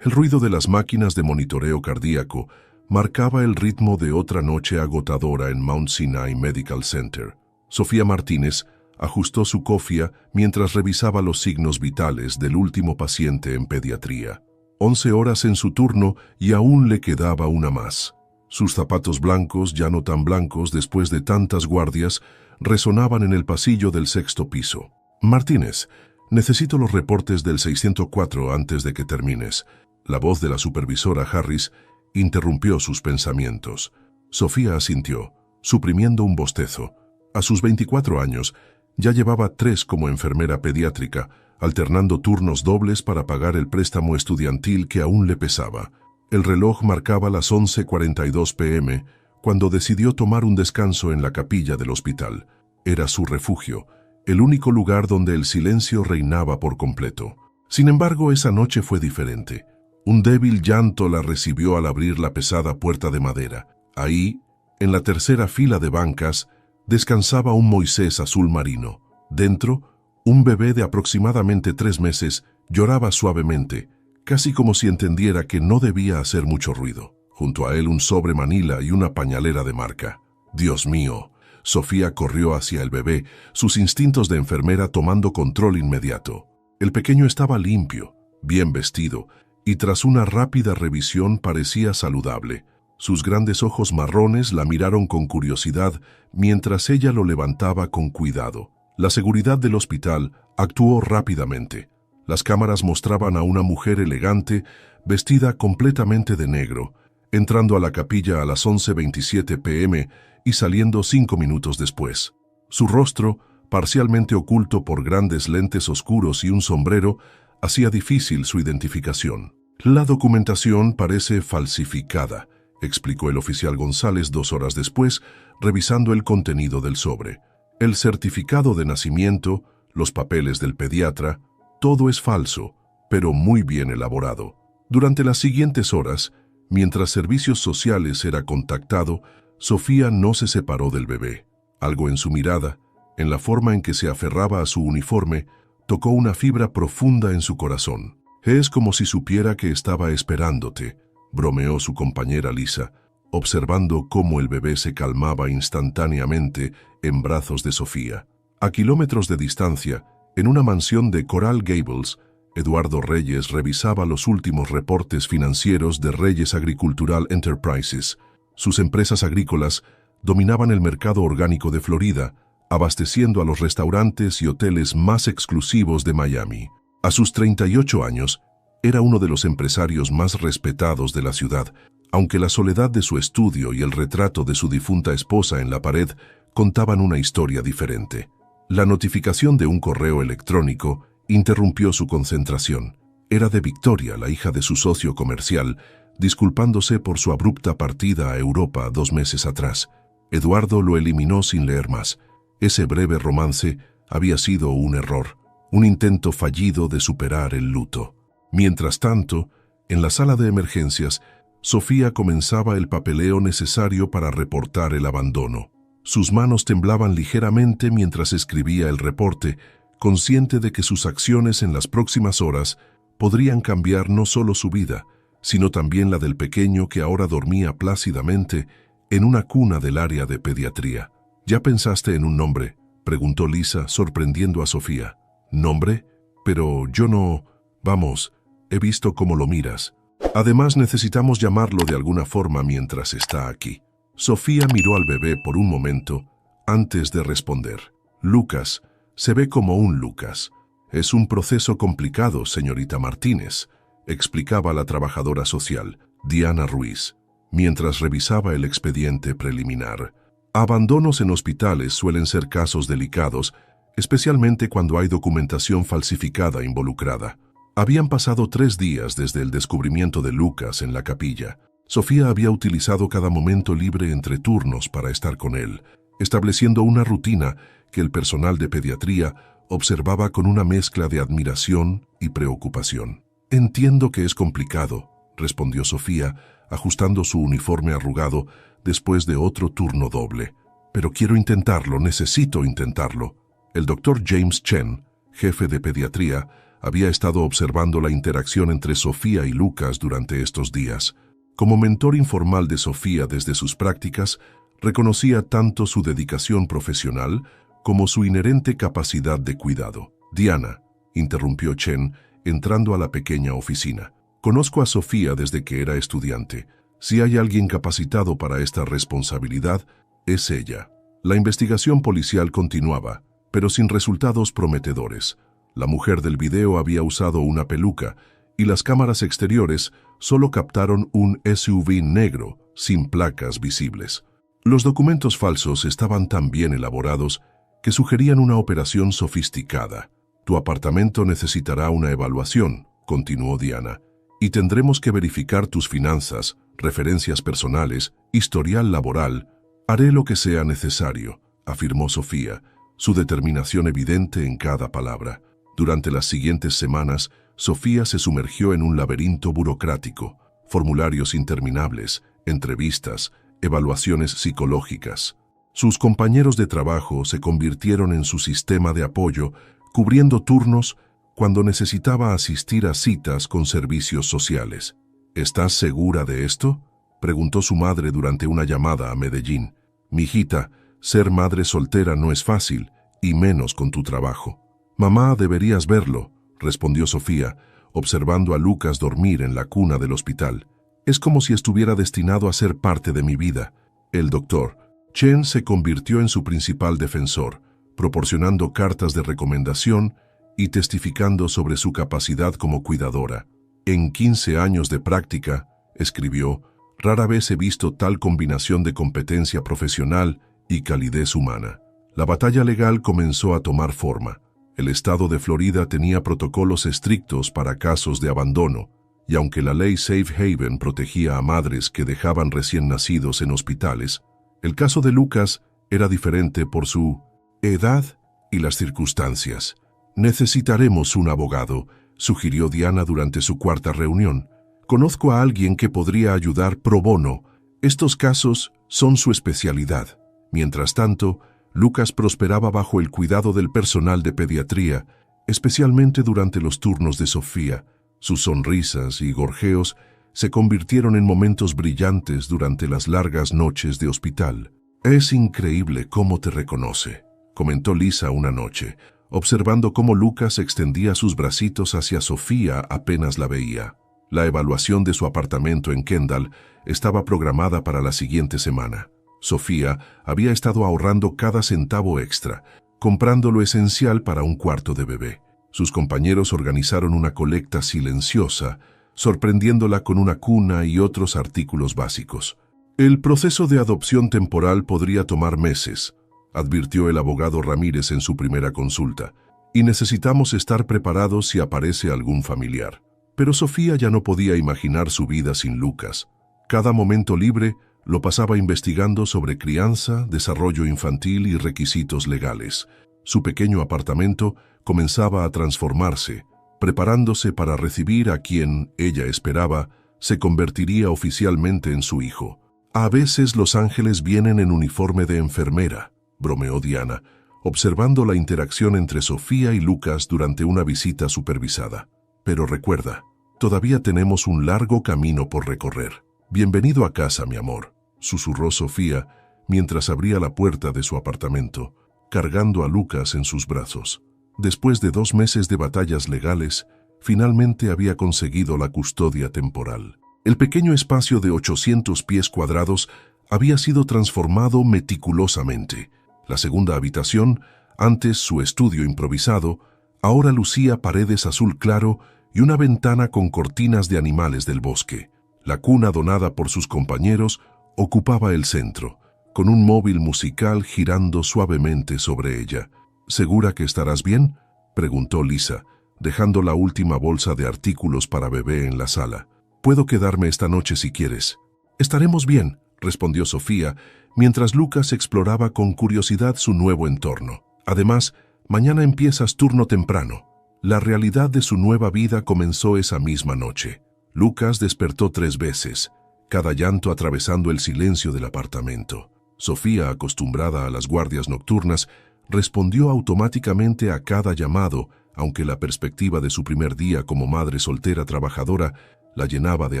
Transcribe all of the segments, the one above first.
El ruido de las máquinas de monitoreo cardíaco marcaba el ritmo de otra noche agotadora en Mount Sinai Medical Center. Sofía Martínez ajustó su cofia mientras revisaba los signos vitales del último paciente en pediatría. 11 horas en su turno y aún le quedaba una más. Sus zapatos blancos, ya no tan blancos después de tantas guardias, resonaban en el pasillo del 6º piso. Martínez, necesito los reportes del 604 antes de que termines. La voz de la supervisora Harris interrumpió sus pensamientos. Sofía asintió, suprimiendo un bostezo. A sus 24 años, ya llevaba 3 como enfermera pediátrica, alternando turnos dobles para pagar el préstamo estudiantil que aún le pesaba. El reloj marcaba las 11:42 p.m. cuando decidió tomar un descanso en la capilla del hospital. Era su refugio, el único lugar donde el silencio reinaba por completo. Sin embargo, esa noche fue diferente. Un débil llanto la recibió al abrir la pesada puerta de madera. Ahí, en la tercera fila de bancas, descansaba un Moisés azul marino. Dentro, un bebé de aproximadamente 3 meses lloraba suavemente, casi como si entendiera que no debía hacer mucho ruido. Junto a él un sobre Manila y una pañalera de marca. Dios mío. Sofía corrió hacia el bebé, sus instintos de enfermera tomando control inmediato. El pequeño estaba limpio, bien vestido, y tras una rápida revisión parecía saludable. Sus grandes ojos marrones la miraron con curiosidad mientras ella lo levantaba con cuidado. La seguridad del hospital actuó rápidamente. Las cámaras mostraban a una mujer elegante, vestida completamente de negro, entrando a la capilla a las 11:27 p.m. y saliendo 5 minutos después. Su rostro, parcialmente oculto por grandes lentes oscuros y un sombrero, hacía difícil su identificación. La documentación parece falsificada, explicó el oficial González 2 horas después, revisando el contenido del sobre. El certificado de nacimiento, los papeles del pediatra, todo es falso, pero muy bien elaborado. Durante las siguientes horas, mientras Servicios Sociales era contactado, Sofía no se separó del bebé. Algo en su mirada, en la forma en que se aferraba a su uniforme, tocó una fibra profunda en su corazón. Es como si supiera que estaba esperándote, bromeó su compañera Lisa, observando cómo el bebé se calmaba instantáneamente en brazos de Sofía. A kilómetros de distancia, en una mansión de Coral Gables, Eduardo Reyes revisaba los últimos reportes financieros de Reyes Agricultural Enterprises. Sus empresas agrícolas dominaban el mercado orgánico de Florida, abasteciendo a los restaurantes y hoteles más exclusivos de Miami. A sus 38 años, era uno de los empresarios más respetados de la ciudad, aunque la soledad de su estudio y el retrato de su difunta esposa en la pared contaban una historia diferente. La notificación de un correo electrónico interrumpió su concentración. Era de Victoria, la hija de su socio comercial, disculpándose por su abrupta partida a Europa 2 meses atrás. Eduardo lo eliminó sin leer más. Ese breve romance había sido un error, un intento fallido de superar el luto. Mientras tanto, en la sala de emergencias, Sofía comenzaba el papeleo necesario para reportar el abandono. Sus manos temblaban ligeramente mientras escribía el reporte, consciente de que sus acciones en las próximas horas podrían cambiar no solo su vida, sino también la del pequeño que ahora dormía plácidamente en una cuna del área de pediatría. ¿Ya pensaste en un nombre?, preguntó Lisa, sorprendiendo a Sofía. ¿Nombre? Pero yo no... Vamos, he visto cómo lo miras. Además, necesitamos llamarlo de alguna forma mientras está aquí. Sofía miró al bebé por un momento antes de responder. Lucas, se ve como un Lucas. Es un proceso complicado, señorita Martínez, explicaba la trabajadora social, Diana Ruiz, mientras revisaba el expediente preliminar. Abandonos en hospitales suelen ser casos delicados, especialmente cuando hay documentación falsificada involucrada. Habían pasado 3 días desde el descubrimiento de Lucas en la capilla. Sofía había utilizado cada momento libre entre turnos para estar con él, estableciendo una rutina que el personal de pediatría observaba con una mezcla de admiración y preocupación. «Entiendo que es complicado», respondió Sofía, ajustando su uniforme arrugado después de otro turno doble. «Pero quiero intentarlo, necesito intentarlo». El doctor James Chen, jefe de pediatría, había estado observando la interacción entre Sofía y Lucas durante estos días. Como mentor informal de Sofía desde sus prácticas, reconocía tanto su dedicación profesional como su inherente capacidad de cuidado. «Diana», interrumpió Chen, entrando a la pequeña oficina. «Conozco a Sofía desde que era estudiante. Si hay alguien capacitado para esta responsabilidad, es ella». La investigación policial continuaba, pero sin resultados prometedores. La mujer del video había usado una peluca y las cámaras exteriores solo captaron un SUV negro sin placas visibles. Los documentos falsos estaban tan bien elaborados que sugerían una operación sofisticada. «Tu apartamento necesitará una evaluación», continuó Diana, «y tendremos que verificar tus finanzas, referencias personales, historial laboral». «Haré lo que sea necesario», afirmó Sofía, su determinación evidente en cada palabra. Durante las siguientes semanas, Sofía se sumergió en un laberinto burocrático, formularios interminables, entrevistas, evaluaciones psicológicas. Sus compañeros de trabajo se convirtieron en su sistema de apoyo, cubriendo turnos cuando necesitaba asistir a citas con servicios sociales. «¿Estás segura de esto?», preguntó su madre durante una llamada a Medellín. «Mijita, ser madre soltera no es fácil, y menos con tu trabajo». «Mamá, deberías verlo», respondió Sofía, observando a Lucas dormir en la cuna del hospital. «Es como si estuviera destinado a ser parte de mi vida». El doctor Chen se convirtió en su principal defensor, proporcionando cartas de recomendación y testificando sobre su capacidad como cuidadora. «En 15 años de práctica», escribió, «rara vez he visto tal combinación de competencia profesional y calidez humana». La batalla legal comenzó a tomar forma. El estado de Florida tenía protocolos estrictos para casos de abandono, y aunque la ley Safe Haven protegía a madres que dejaban recién nacidos en hospitales, el caso de Lucas era diferente por su edad y las circunstancias. «Necesitaremos un abogado», sugirió Diana durante su cuarta reunión. «Conozco a alguien que podría ayudar pro bono. Estos casos son su especialidad». Mientras tanto, Lucas prosperaba bajo el cuidado del personal de pediatría, especialmente durante los turnos de Sofía. Sus sonrisas y gorjeos se convirtieron en momentos brillantes durante las largas noches de hospital. «Es increíble cómo te reconoce», comentó Lisa una noche, observando cómo Lucas extendía sus bracitos hacia Sofía apenas la veía. La evaluación de su apartamento en Kendall estaba programada para la siguiente semana. Sofía había estado ahorrando cada centavo extra, comprando lo esencial para un cuarto de bebé. Sus compañeros organizaron una colecta silenciosa, sorprendiéndola con una cuna y otros artículos básicos. «El proceso de adopción temporal podría tomar meses», advirtió el abogado Ramírez en su primera consulta, «y necesitamos estar preparados si aparece algún familiar». Pero Sofía ya no podía imaginar su vida sin Lucas. Cada momento libre lo pasaba investigando sobre crianza, desarrollo infantil y requisitos legales. Su pequeño apartamento comenzaba a transformarse, preparándose para recibir a quien, ella esperaba, se convertiría oficialmente en su hijo. «A veces los ángeles vienen en uniforme de enfermera», bromeó Diana, observando la interacción entre Sofía y Lucas durante una visita supervisada. «Pero recuerda, todavía tenemos un largo camino por recorrer. Bienvenido a casa, mi amor», susurró Sofía mientras abría la puerta de su apartamento, cargando a Lucas en sus brazos. Después de 2 meses de batallas legales, finalmente había conseguido la custodia temporal. El pequeño espacio de 800 pies cuadrados había sido transformado meticulosamente. La segunda habitación, antes su estudio improvisado, ahora lucía paredes azul claro y una ventana con cortinas de animales del bosque. La cuna donada por sus compañeros ocupaba el centro, con un móvil musical girando suavemente sobre ella. «¿Segura que estarás bien?», preguntó Lisa, dejando la última bolsa de artículos para bebé en la sala. «Puedo quedarme esta noche si quieres». «Estaremos bien», respondió Sofía, mientras Lucas exploraba con curiosidad su nuevo entorno. «Además, mañana empiezas turno temprano». La realidad de su nueva vida comenzó esa misma noche. Lucas despertó 3 veces, cada llanto atravesando el silencio del apartamento. Sofía, acostumbrada a las guardias nocturnas, respondió automáticamente a cada llamado, aunque la perspectiva de su primer día como madre soltera trabajadora la llenaba de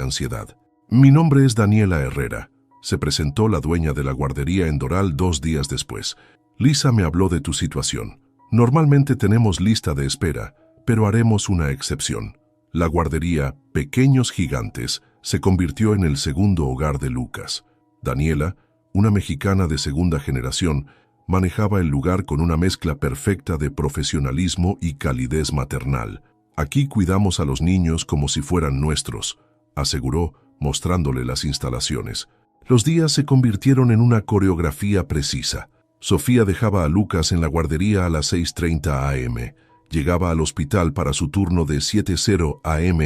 ansiedad. «Mi nombre es Daniela Herrera», se presentó la dueña de la guardería en Doral 2 días después. «Lisa me habló de tu situación. Normalmente tenemos lista de espera, pero haremos una excepción». La guardería Pequeños Gigantes se convirtió en el segundo hogar de Lucas. Daniela, una mexicana de segunda generación, manejaba el lugar con una mezcla perfecta de profesionalismo y calidez maternal. «Aquí cuidamos a los niños como si fueran nuestros», aseguró, mostrándole las instalaciones. Los días se convirtieron en una coreografía precisa. Sofía dejaba a Lucas en la guardería a las 6:30 am. Llegaba al hospital para su turno de 7:00 am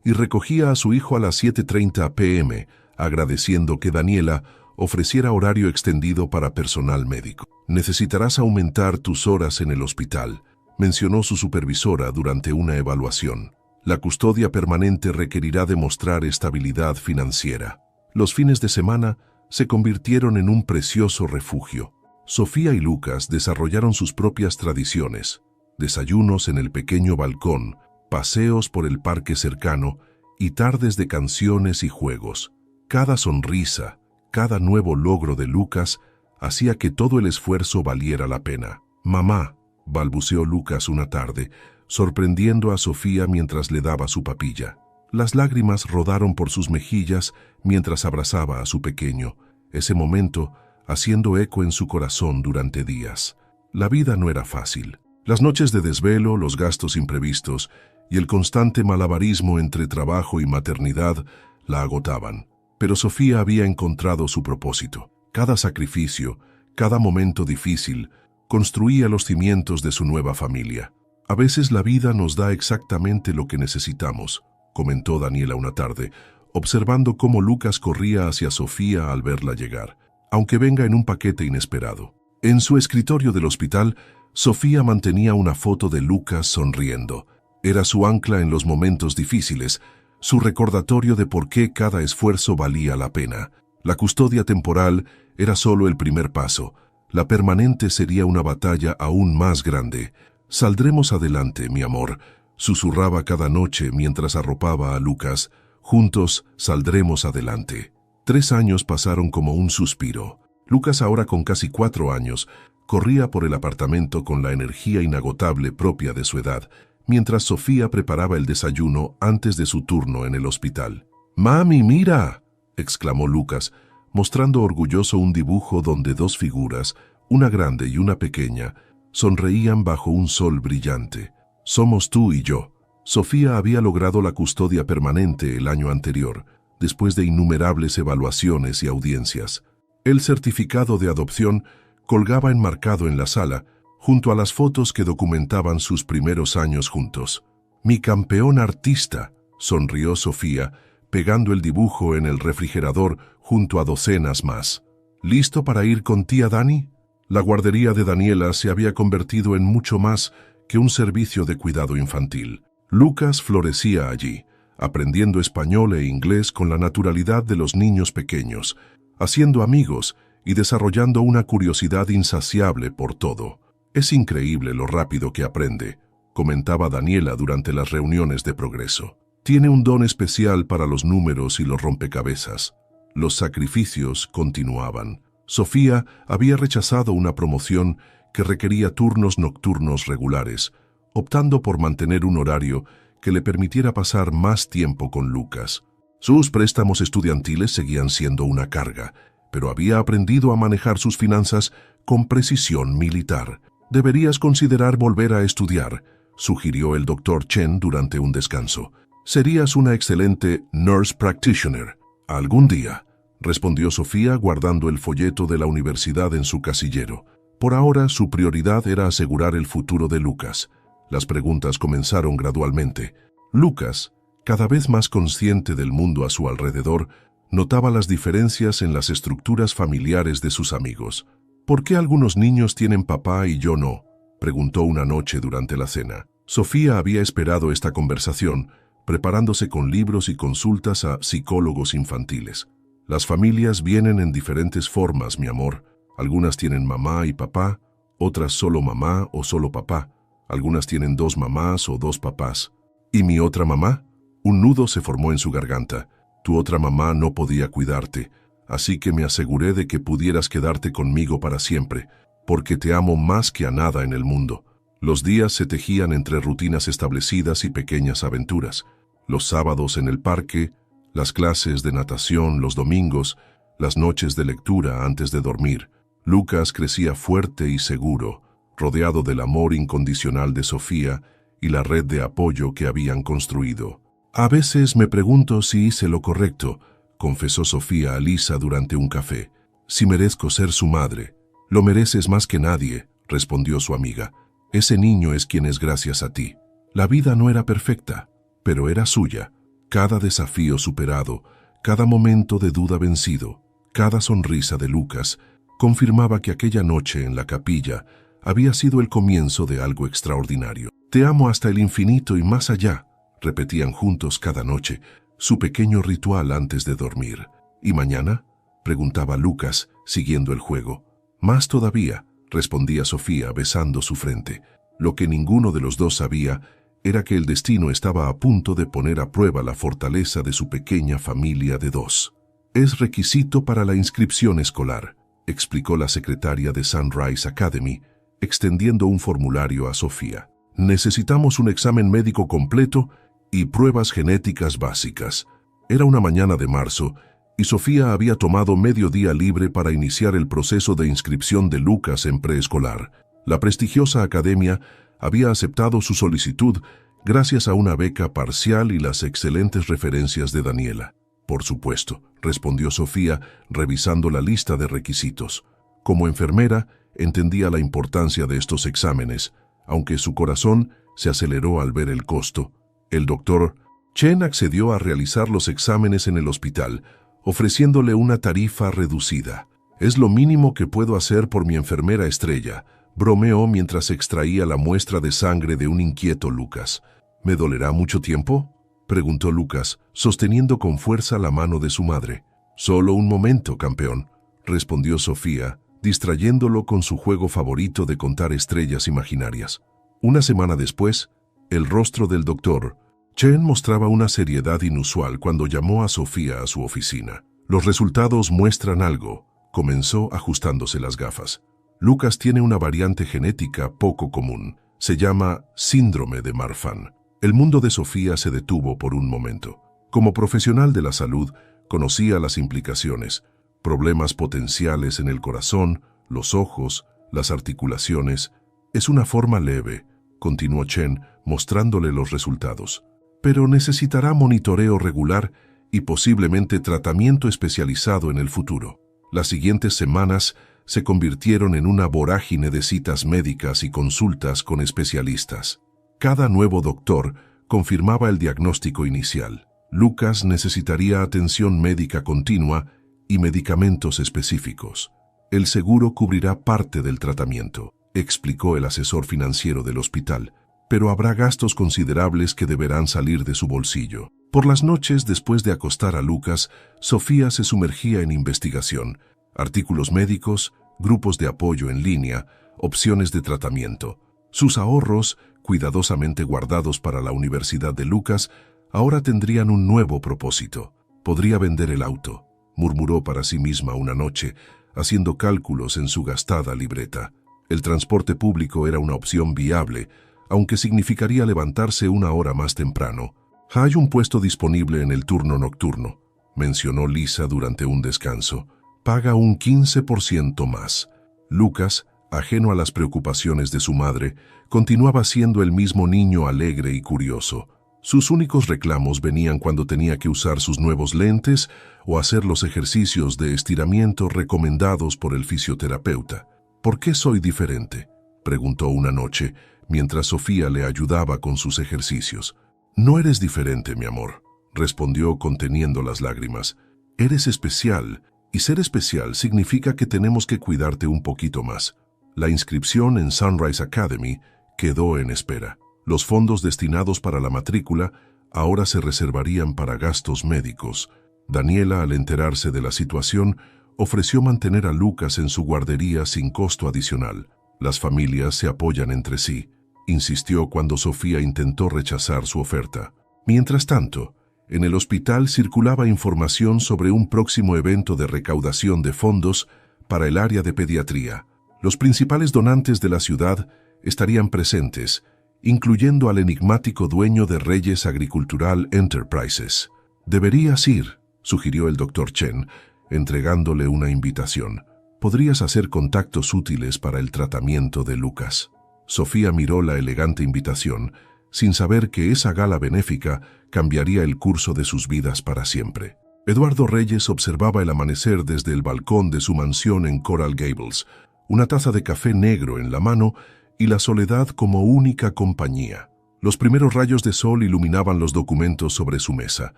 y recogía a su hijo a las 7:30 pm, agradeciendo que Daniela ofreciera horario extendido para personal médico. «Necesitarás aumentar tus horas en el hospital», mencionó su supervisora durante una evaluación. «La custodia permanente requerirá demostrar estabilidad financiera». Los fines de semana se convirtieron en un precioso refugio. Sofía y Lucas desarrollaron sus propias tradiciones: desayunos en el pequeño balcón, paseos por el parque cercano y tardes de canciones y juegos. Cada sonrisa, cada nuevo logro de Lucas hacía que todo el esfuerzo valiera la pena. «Mamá», balbuceó Lucas una tarde, sorprendiendo a Sofía mientras le daba su papilla. Las lágrimas rodaron por sus mejillas mientras abrazaba a su pequeño, ese momento haciendo eco en su corazón durante días. La vida no era fácil. Las noches de desvelo, los gastos imprevistos y el constante malabarismo entre trabajo y maternidad la agotaban. Pero Sofía había encontrado su propósito. Cada sacrificio, cada momento difícil, construía los cimientos de su nueva familia. «A veces la vida nos da exactamente lo que necesitamos», comentó Daniela una tarde, observando cómo Lucas corría hacia Sofía al verla llegar, aunque venga en un paquete inesperado. En su escritorio del hospital, Sofía mantenía una foto de Lucas sonriendo. Era su ancla en los momentos difíciles, su recordatorio de por qué cada esfuerzo valía la pena. La custodia temporal era solo el primer paso. La permanente sería una batalla aún más grande. «Saldremos adelante, mi amor», susurraba cada noche mientras arropaba a Lucas. «Juntos saldremos adelante». 3 años pasaron como un suspiro. Lucas, ahora con casi 4 años, corría por el apartamento con la energía inagotable propia de su edad, mientras Sofía preparaba el desayuno antes de su turno en el hospital. «¡Mami, mira!», exclamó Lucas, mostrando orgulloso un dibujo donde 2 figuras, una grande y una pequeña, sonreían bajo un sol brillante. «Somos tú y yo». Sofía había logrado la custodia permanente el año anterior, después de innumerables evaluaciones y audiencias. El certificado de adopción colgaba enmarcado en la sala, junto a las fotos que documentaban sus primeros años juntos. «Mi campeón artista», sonrió Sofía, pegando el dibujo en el refrigerador junto a docenas más. «¿Listo para ir con tía Dani?». La guardería de Daniela se había convertido en mucho más que un servicio de cuidado infantil. Lucas florecía allí, aprendiendo español e inglés con la naturalidad de los niños pequeños, haciendo amigos y desarrollando una curiosidad insaciable por todo. «Es increíble lo rápido que aprende», comentaba Daniela durante las reuniones de progreso. «Tiene un don especial para los números y los rompecabezas». Los sacrificios continuaban. Sofía había rechazado una promoción que requería turnos nocturnos regulares, optando por mantener un horario que le permitiera pasar más tiempo con Lucas. Sus préstamos estudiantiles seguían siendo una carga, pero había aprendido a manejar sus finanzas con precisión militar. «Deberías considerar volver a estudiar», sugirió el Dr. Chen durante un descanso. «Serías una excelente nurse practitioner». «Algún día», respondió Sofía guardando el folleto de la universidad en su casillero. Por ahora, su prioridad era asegurar el futuro de Lucas. Las preguntas comenzaron gradualmente. Lucas, cada vez más consciente del mundo a su alrededor, notaba las diferencias en las estructuras familiares de sus amigos. «¿Por qué algunos niños tienen papá y yo no?», preguntó una noche durante la cena. Sofía había esperado esta conversación, preparándose con libros y consultas a psicólogos infantiles. «Las familias vienen en diferentes formas, mi amor. Algunas tienen mamá y papá, otras solo mamá o solo papá. Algunas tienen 2 mamás o 2 papás. ¿Y mi otra mamá? Un nudo se formó en su garganta. Tu otra mamá no podía cuidarte, así que me aseguré de que pudieras quedarte conmigo para siempre, porque te amo más que a nada en el mundo. Los días se tejían entre rutinas establecidas y pequeñas aventuras. Los sábados en el parque, las clases de natación los domingos, las noches de lectura antes de dormir. Lucas crecía fuerte y seguro, rodeado del amor incondicional de Sofía y la red de apoyo que habían construido. A veces me pregunto si hice lo correcto, confesó Sofía a Lisa durante un café. Si merezco ser su madre. Lo mereces más que nadie, respondió su amiga. Ese niño es quien es gracias a ti. La vida no era perfecta, pero era suya. Cada desafío superado, cada momento de duda vencido, cada sonrisa de Lucas, confirmaba que aquella noche en la capilla había sido el comienzo de algo extraordinario. Te amo hasta el infinito y más allá, repetían juntos cada noche, su pequeño ritual antes de dormir. ¿Y mañana?, preguntaba Lucas, siguiendo el juego. Más todavía, respondía Sofía besando su frente. Lo que ninguno de los dos sabía era que el destino estaba a punto de poner a prueba la fortaleza de su pequeña familia de 2. Es requisito para la inscripción escolar, explicó la secretaria de Sunrise Academy, extendiendo un formulario a Sofía. Necesitamos un examen médico completo y pruebas genéticas básicas. Era una mañana de marzo y Sofía había tomado medio día libre para iniciar el proceso de inscripción de Lucas en preescolar. La prestigiosa academia había aceptado su solicitud gracias a una beca parcial y las excelentes referencias de Daniela. Por supuesto, respondió Sofía, revisando la lista de requisitos. Como enfermera, entendía la importancia de estos exámenes, aunque su corazón se aceleró al ver el costo. El doctor Chen accedió a realizar los exámenes en el hospital, ofreciéndole una tarifa reducida. Es lo mínimo que puedo hacer por mi enfermera estrella, bromeó mientras extraía la muestra de sangre de un inquieto Lucas. ¿Me dolerá mucho tiempo?, preguntó Lucas, sosteniendo con fuerza la mano de su madre. Solo un momento, campeón, respondió Sofía, distrayéndolo con su juego favorito de contar estrellas imaginarias. Una semana después, el rostro del doctor Chen mostraba una seriedad inusual cuando llamó a Sofía a su oficina. Los resultados muestran algo, comenzó ajustándose las gafas. Lucas tiene una variante genética poco común. Se llama síndrome de Marfan. El mundo de Sofía se detuvo por un momento. Como profesional de la salud, conocía las implicaciones, problemas potenciales en el corazón, los ojos, las articulaciones. Es una forma leve, continuó Chen, mostrándole los resultados. Pero necesitará monitoreo regular y posiblemente tratamiento especializado en el futuro. Las siguientes semanas se convirtieron en una vorágine de citas médicas y consultas con especialistas. Cada nuevo doctor confirmaba el diagnóstico inicial. Lucas necesitaría atención médica continua y medicamentos específicos. El seguro cubrirá parte del tratamiento, explicó el asesor financiero del hospital, pero habrá gastos considerables que deberán salir de su bolsillo. Por las noches, después de acostar a Lucas, Sofía se sumergía en investigación, artículos médicos, grupos de apoyo en línea, opciones de tratamiento. Sus ahorros, cuidadosamente guardados para la universidad de Lucas, ahora tendrían un nuevo propósito. Podría vender el auto, murmuró para sí misma una noche, haciendo cálculos en su gastada libreta. El transporte público era una opción viable, aunque significaría levantarse una hora más temprano. Hay un puesto disponible en el turno nocturno, mencionó Lisa durante un descanso. Paga un 15% más. Lucas, ajeno a las preocupaciones de su madre, continuaba siendo el mismo niño alegre y curioso. Sus únicos reclamos venían cuando tenía que usar sus nuevos lentes o hacer los ejercicios de estiramiento recomendados por el fisioterapeuta. ¿Por qué soy diferente?, preguntó una noche, mientras Sofía le ayudaba con sus ejercicios. No eres diferente, mi amor, respondió conteniendo las lágrimas. Eres especial, y ser especial significa que tenemos que cuidarte un poquito más. La inscripción en Sunrise Academy quedó en espera. Los fondos destinados para la matrícula ahora se reservarían para gastos médicos. Daniela, al enterarse de la situación, ofreció mantener a Lucas en su guardería sin costo adicional. Las familias se apoyan entre sí. insistió cuando Sofía intentó rechazar su oferta. Mientras tanto, en el hospital circulaba información sobre un próximo evento de recaudación de fondos para el área de pediatría. Los principales donantes de la ciudad estarían presentes, incluyendo al enigmático dueño de Reyes Agricultural Enterprises. «Deberías ir», sugirió el Dr. Chen, entregándole una invitación. «Podrías hacer contactos útiles para el tratamiento de Lucas». Sofía miró la elegante invitación, sin saber que esa gala benéfica cambiaría el curso de sus vidas para siempre. Eduardo Reyes observaba el amanecer desde el balcón de su mansión en Coral Gables, una taza de café negro en la mano y la soledad como única compañía. Los primeros rayos de sol iluminaban los documentos sobre su mesa,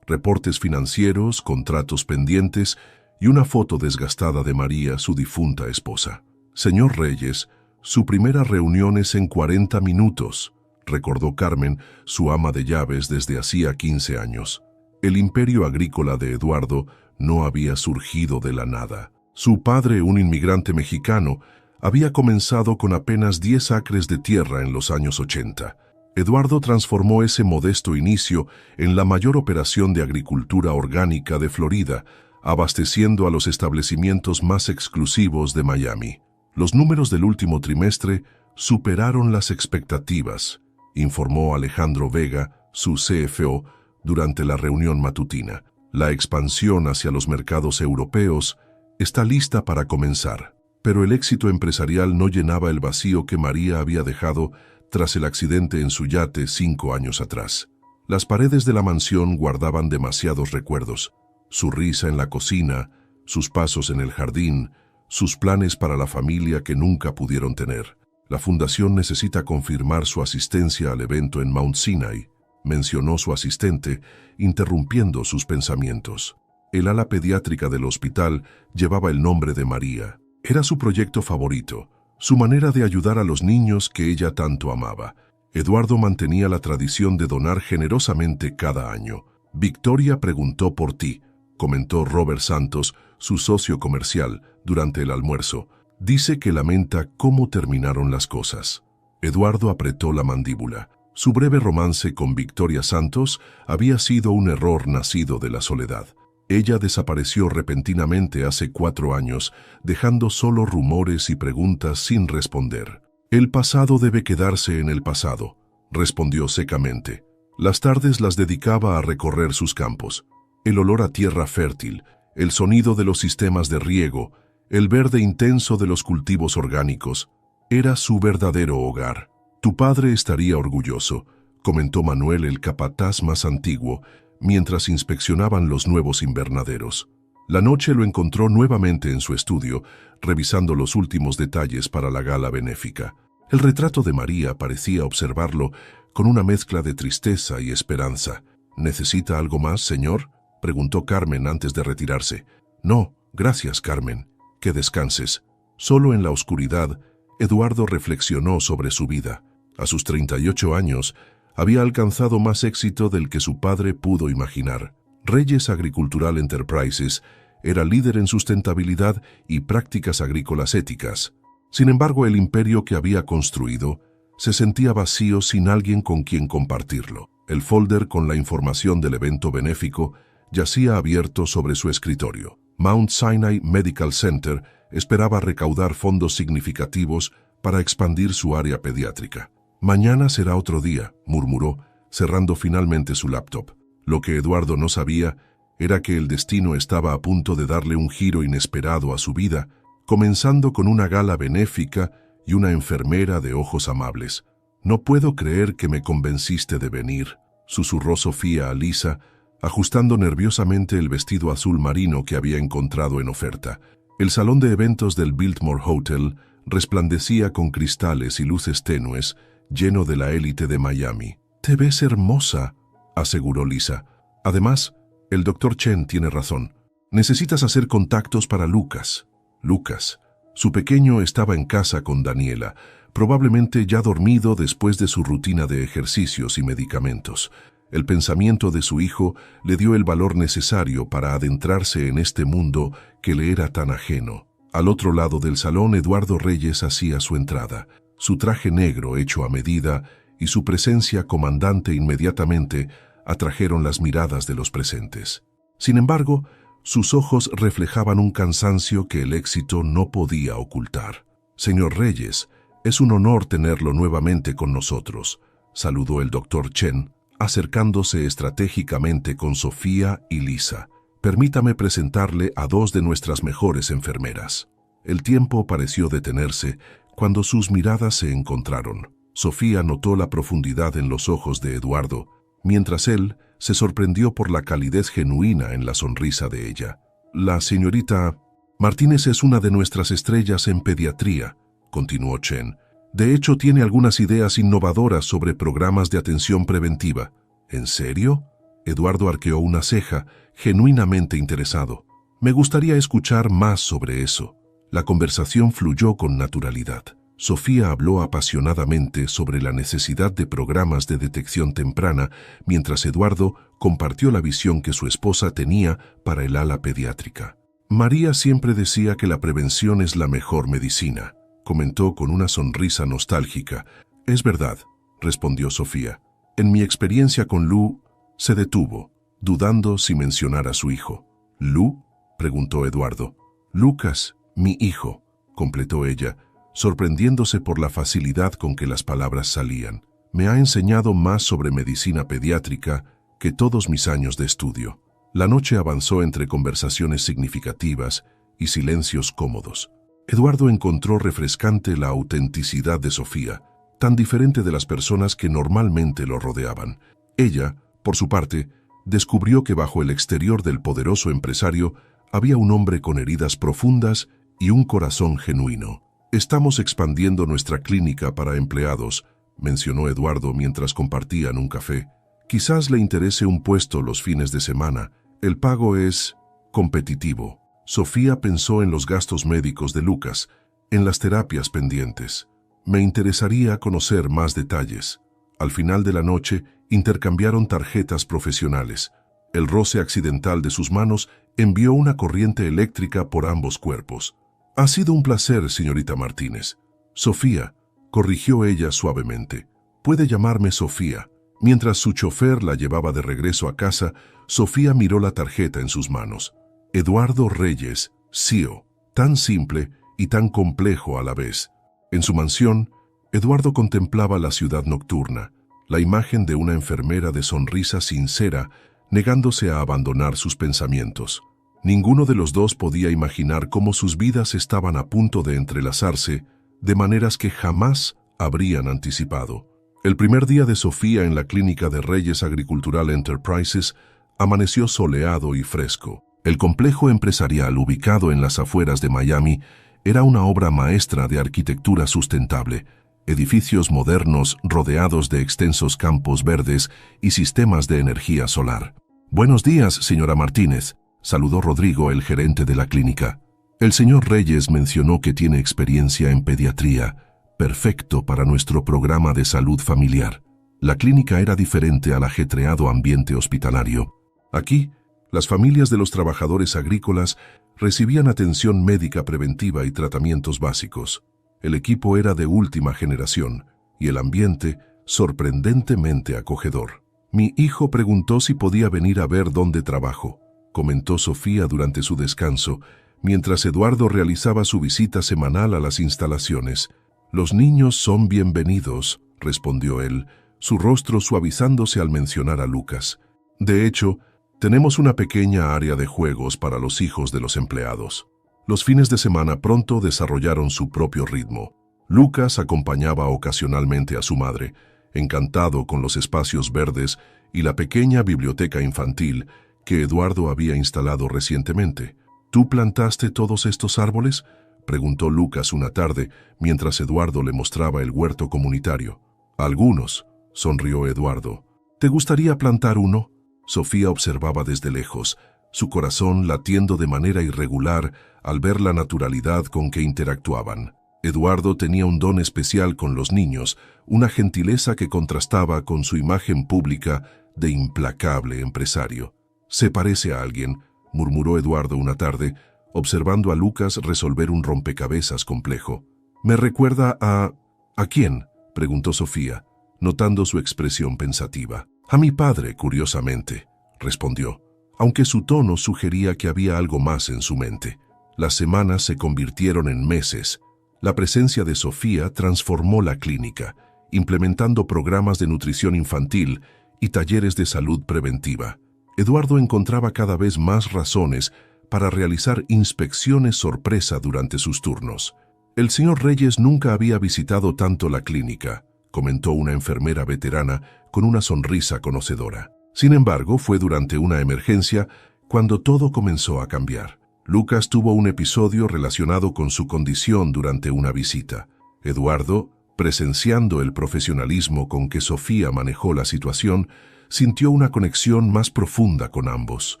reportes financieros, contratos pendientes y una foto desgastada de María, su difunta esposa. «Señor Reyes, su primera reunión es en 40 minutos», recordó Carmen, su ama de llaves desde hacía 15 años. El imperio agrícola de Eduardo no había surgido de la nada. Su padre, un inmigrante mexicano, había comenzado con apenas 10 acres de tierra en los años 80. Eduardo transformó ese modesto inicio en la mayor operación de agricultura orgánica de Florida, abasteciendo a los establecimientos más exclusivos de Miami. Los números del último trimestre superaron las expectativas, informó Alejandro Vega, su CFO, durante la reunión matutina. La expansión hacia los mercados europeos está lista para comenzar, pero el éxito empresarial no llenaba el vacío que María había dejado tras el accidente en su yate 5 años atrás. Las paredes de la mansión guardaban demasiados recuerdos: su risa en la cocina, sus pasos en el jardín, sus planes para la familia que nunca pudieron tener. «La fundación necesita confirmar su asistencia al evento en Mount Sinai», mencionó su asistente, interrumpiendo sus pensamientos. El ala pediátrica del hospital llevaba el nombre de María. Era su proyecto favorito, su manera de ayudar a los niños que ella tanto amaba. Eduardo mantenía la tradición de donar generosamente cada año. «Victoria preguntó por ti», comentó Robert Santos, su socio comercial, durante el almuerzo. «Dice que lamenta cómo terminaron las cosas». Eduardo apretó la mandíbula. Su breve romance con Victoria Santos había sido un error nacido de la soledad. Ella desapareció repentinamente hace 4 años, dejando solo rumores y preguntas sin responder. «El pasado debe quedarse en el pasado», respondió secamente. Las tardes las dedicaba a recorrer sus campos. El olor a tierra fértil, el sonido de los sistemas de riego, el verde intenso de los cultivos orgánicos, era su verdadero hogar. «Tu padre estaría orgulloso», comentó Manuel, el capataz más antiguo, mientras inspeccionaban los nuevos invernaderos. La noche lo encontró nuevamente en su estudio, revisando los últimos detalles para la gala benéfica. El retrato de María parecía observarlo con una mezcla de tristeza y esperanza. «¿Necesita algo más, señor?», preguntó Carmen antes de retirarse. «No, gracias, Carmen. Que descanses». Solo en la oscuridad, Eduardo reflexionó sobre su vida. A sus 38 años, había alcanzado más éxito del que su padre pudo imaginar. Reyes Agricultural Enterprises era líder en sustentabilidad y prácticas agrícolas éticas. Sin embargo, el imperio que había construido se sentía vacío sin alguien con quien compartirlo. El folder con la información del evento benéfico yacía abierto sobre su escritorio. Mount Sinai Medical Center esperaba recaudar fondos significativos para expandir su área pediátrica. «Mañana será otro día», murmuró, cerrando finalmente su laptop. Lo que Eduardo no sabía era que el destino estaba a punto de darle un giro inesperado a su vida, comenzando con una gala benéfica y una enfermera de ojos amables. «No puedo creer que me convenciste de venir», susurró Sofía a Lisa, ajustando nerviosamente el vestido azul marino que había encontrado en oferta. El salón de eventos del Biltmore Hotel resplandecía con cristales y luces tenues, lleno de la élite de Miami. «Te ves hermosa», aseguró Lisa. «Además, el Dr. Chen tiene razón. Necesitas hacer contactos para Lucas». Lucas. Su pequeño estaba en casa con Daniela, probablemente ya dormido después de su rutina de ejercicios y medicamentos. El pensamiento de su hijo le dio el valor necesario para adentrarse en este mundo que le era tan ajeno. Al otro lado del salón, Eduardo Reyes hacía su entrada. Su traje negro hecho a medida y su presencia comandante inmediatamente atrajeron las miradas de los presentes. Sin embargo, sus ojos reflejaban un cansancio que el éxito no podía ocultar. «Señor Reyes, es un honor tenerlo nuevamente con nosotros», saludó el Dr. Chen, acercándose estratégicamente con Sofía y Lisa. «Permítame presentarle a dos de nuestras mejores enfermeras». El tiempo pareció detenerse cuando sus miradas se encontraron. Sofía notó la profundidad en los ojos de Eduardo, mientras él se sorprendió por la calidez genuina en la sonrisa de ella. «La señorita Martínez es una de nuestras estrellas en pediatría», continuó Chen. «De hecho, tiene algunas ideas innovadoras sobre programas de atención preventiva». «¿En serio?». Eduardo arqueó una ceja, genuinamente interesado. «Me gustaría escuchar más sobre eso». La conversación fluyó con naturalidad. Sofía habló apasionadamente sobre la necesidad de programas de detección temprana, mientras Eduardo compartió la visión que su esposa tenía para el ala pediátrica. «María siempre decía que la prevención es la mejor medicina», comentó con una sonrisa nostálgica. «Es verdad», respondió Sofía. «En mi experiencia con Lu», se detuvo, dudando si mencionar a su hijo. «¿Lu?», preguntó Eduardo. «Lucas, mi hijo», completó ella, sorprendiéndose por la facilidad con que las palabras salían. «Me ha enseñado más sobre medicina pediátrica que todos mis años de estudio». La noche avanzó entre conversaciones significativas y silencios cómodos. Eduardo encontró refrescante la autenticidad de Sofía, tan diferente de las personas que normalmente lo rodeaban. Ella, por su parte, descubrió que bajo el exterior del poderoso empresario había un hombre con heridas profundas y un corazón genuino. «Estamos expandiendo nuestra clínica para empleados», mencionó Eduardo mientras compartían un café. «Quizás le interese un puesto los fines de semana. El pago es competitivo». Sofía pensó en los gastos médicos de Lucas, en las terapias pendientes. «Me interesaría conocer más detalles». Al final de la noche, intercambiaron tarjetas profesionales. El roce accidental de sus manos envió una corriente eléctrica por ambos cuerpos. «Ha sido un placer, señorita Martínez». «Sofía», corrigió ella suavemente. «Puede llamarme Sofía». Mientras su chofer la llevaba de regreso a casa, Sofía miró la tarjeta en sus manos. Eduardo Reyes, CEO, tan simple y tan complejo a la vez. En su mansión, Eduardo contemplaba la ciudad nocturna, la imagen de una enfermera de sonrisa sincera, negándose a abandonar sus pensamientos. Ninguno de los dos podía imaginar cómo sus vidas estaban a punto de entrelazarse de maneras que jamás habrían anticipado. El primer día de Sofía en la clínica de Reyes Agricultural Enterprises amaneció soleado y fresco. El complejo empresarial ubicado en las afueras de Miami era una obra maestra de arquitectura sustentable, edificios modernos rodeados de extensos campos verdes y sistemas de energía solar. «Buenos días, señora Martínez», saludó Rodrigo, el gerente de la clínica. «El señor Reyes mencionó que tiene experiencia en pediatría, perfecto para nuestro programa de salud familiar». La clínica era diferente al ajetreado ambiente hospitalario. Aquí, las familias de los trabajadores agrícolas recibían atención médica preventiva y tratamientos básicos. El equipo era de última generación y el ambiente sorprendentemente acogedor. «Mi hijo preguntó si podía venir a ver dónde trabajo», comentó Sofía durante su descanso, mientras Eduardo realizaba su visita semanal a las instalaciones. «Los niños son bienvenidos», respondió él, su rostro suavizándose al mencionar a Lucas. «De hecho, tenemos una pequeña área de juegos para los hijos de los empleados». Los fines de semana pronto desarrollaron su propio ritmo. Lucas acompañaba ocasionalmente a su madre, encantado con los espacios verdes y la pequeña biblioteca infantil que Eduardo había instalado recientemente. «¿Tú plantaste todos estos árboles?», preguntó Lucas una tarde mientras Eduardo le mostraba el huerto comunitario. «Algunos», sonrió Eduardo. «¿Te gustaría plantar uno?». Sofía observaba desde lejos, su corazón latiendo de manera irregular al ver la naturalidad con que interactuaban. Eduardo tenía un don especial con los niños, una gentileza que contrastaba con su imagen pública de implacable empresario. «Se parece a alguien», murmuró Eduardo una tarde, observando a Lucas resolver un rompecabezas complejo. «Me recuerda a ¿A quién?, preguntó Sofía, notando su expresión pensativa. A mi padre, curiosamente, respondió, aunque su tono sugería que había algo más en su mente. Las semanas se convirtieron en meses. La presencia de Sofía transformó la clínica, implementando programas de nutrición infantil y talleres de salud preventiva. Eduardo encontraba cada vez más razones para realizar inspecciones sorpresa durante sus turnos. El señor Reyes nunca había visitado tanto la clínica, comentó una enfermera veterana con una sonrisa conocedora. Sin embargo, fue durante una emergencia cuando todo comenzó a cambiar. Lucas tuvo un episodio relacionado con su condición durante una visita. Eduardo, presenciando el profesionalismo con que Sofía manejó la situación, sintió una conexión más profunda con ambos.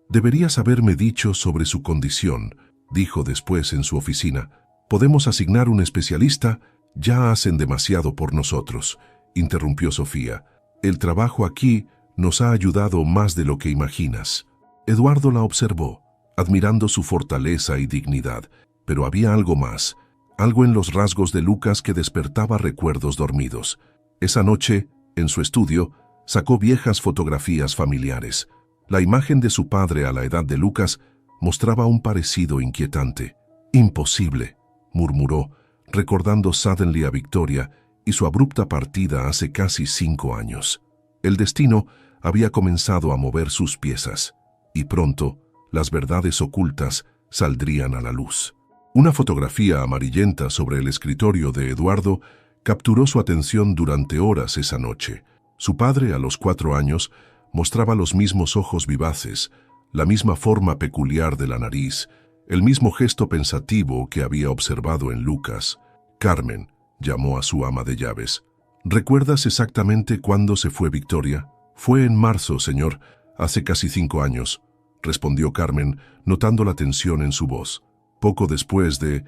«Deberías haberme dicho sobre su condición», dijo después en su oficina. «Podemos asignar un especialista, ya hacen demasiado por nosotros», interrumpió Sofía. «El trabajo aquí nos ha ayudado más de lo que imaginas». Eduardo la observó, admirando su fortaleza y dignidad, pero había algo más, algo en los rasgos de Lucas que despertaba recuerdos dormidos. Esa noche, en su estudio, sacó viejas fotografías familiares. La imagen de su padre a la edad de Lucas mostraba un parecido inquietante. «Imposible», murmuró, recordando suddenly a Victoria y su abrupta partida hace casi 5 años. El destino había comenzado a mover sus piezas, y pronto las verdades ocultas saldrían a la luz. Una fotografía amarillenta sobre el escritorio de Eduardo capturó su atención durante horas esa noche. Su padre, a los 4 años, mostraba los mismos ojos vivaces, la misma forma peculiar de la nariz, el mismo gesto pensativo que había observado en Lucas. «Carmen», llamó a su ama de llaves. «¿Recuerdas exactamente cuándo se fue Victoria?» «Fue en marzo, señor, hace casi 5 años», respondió Carmen, notando la tensión en su voz. «Poco después de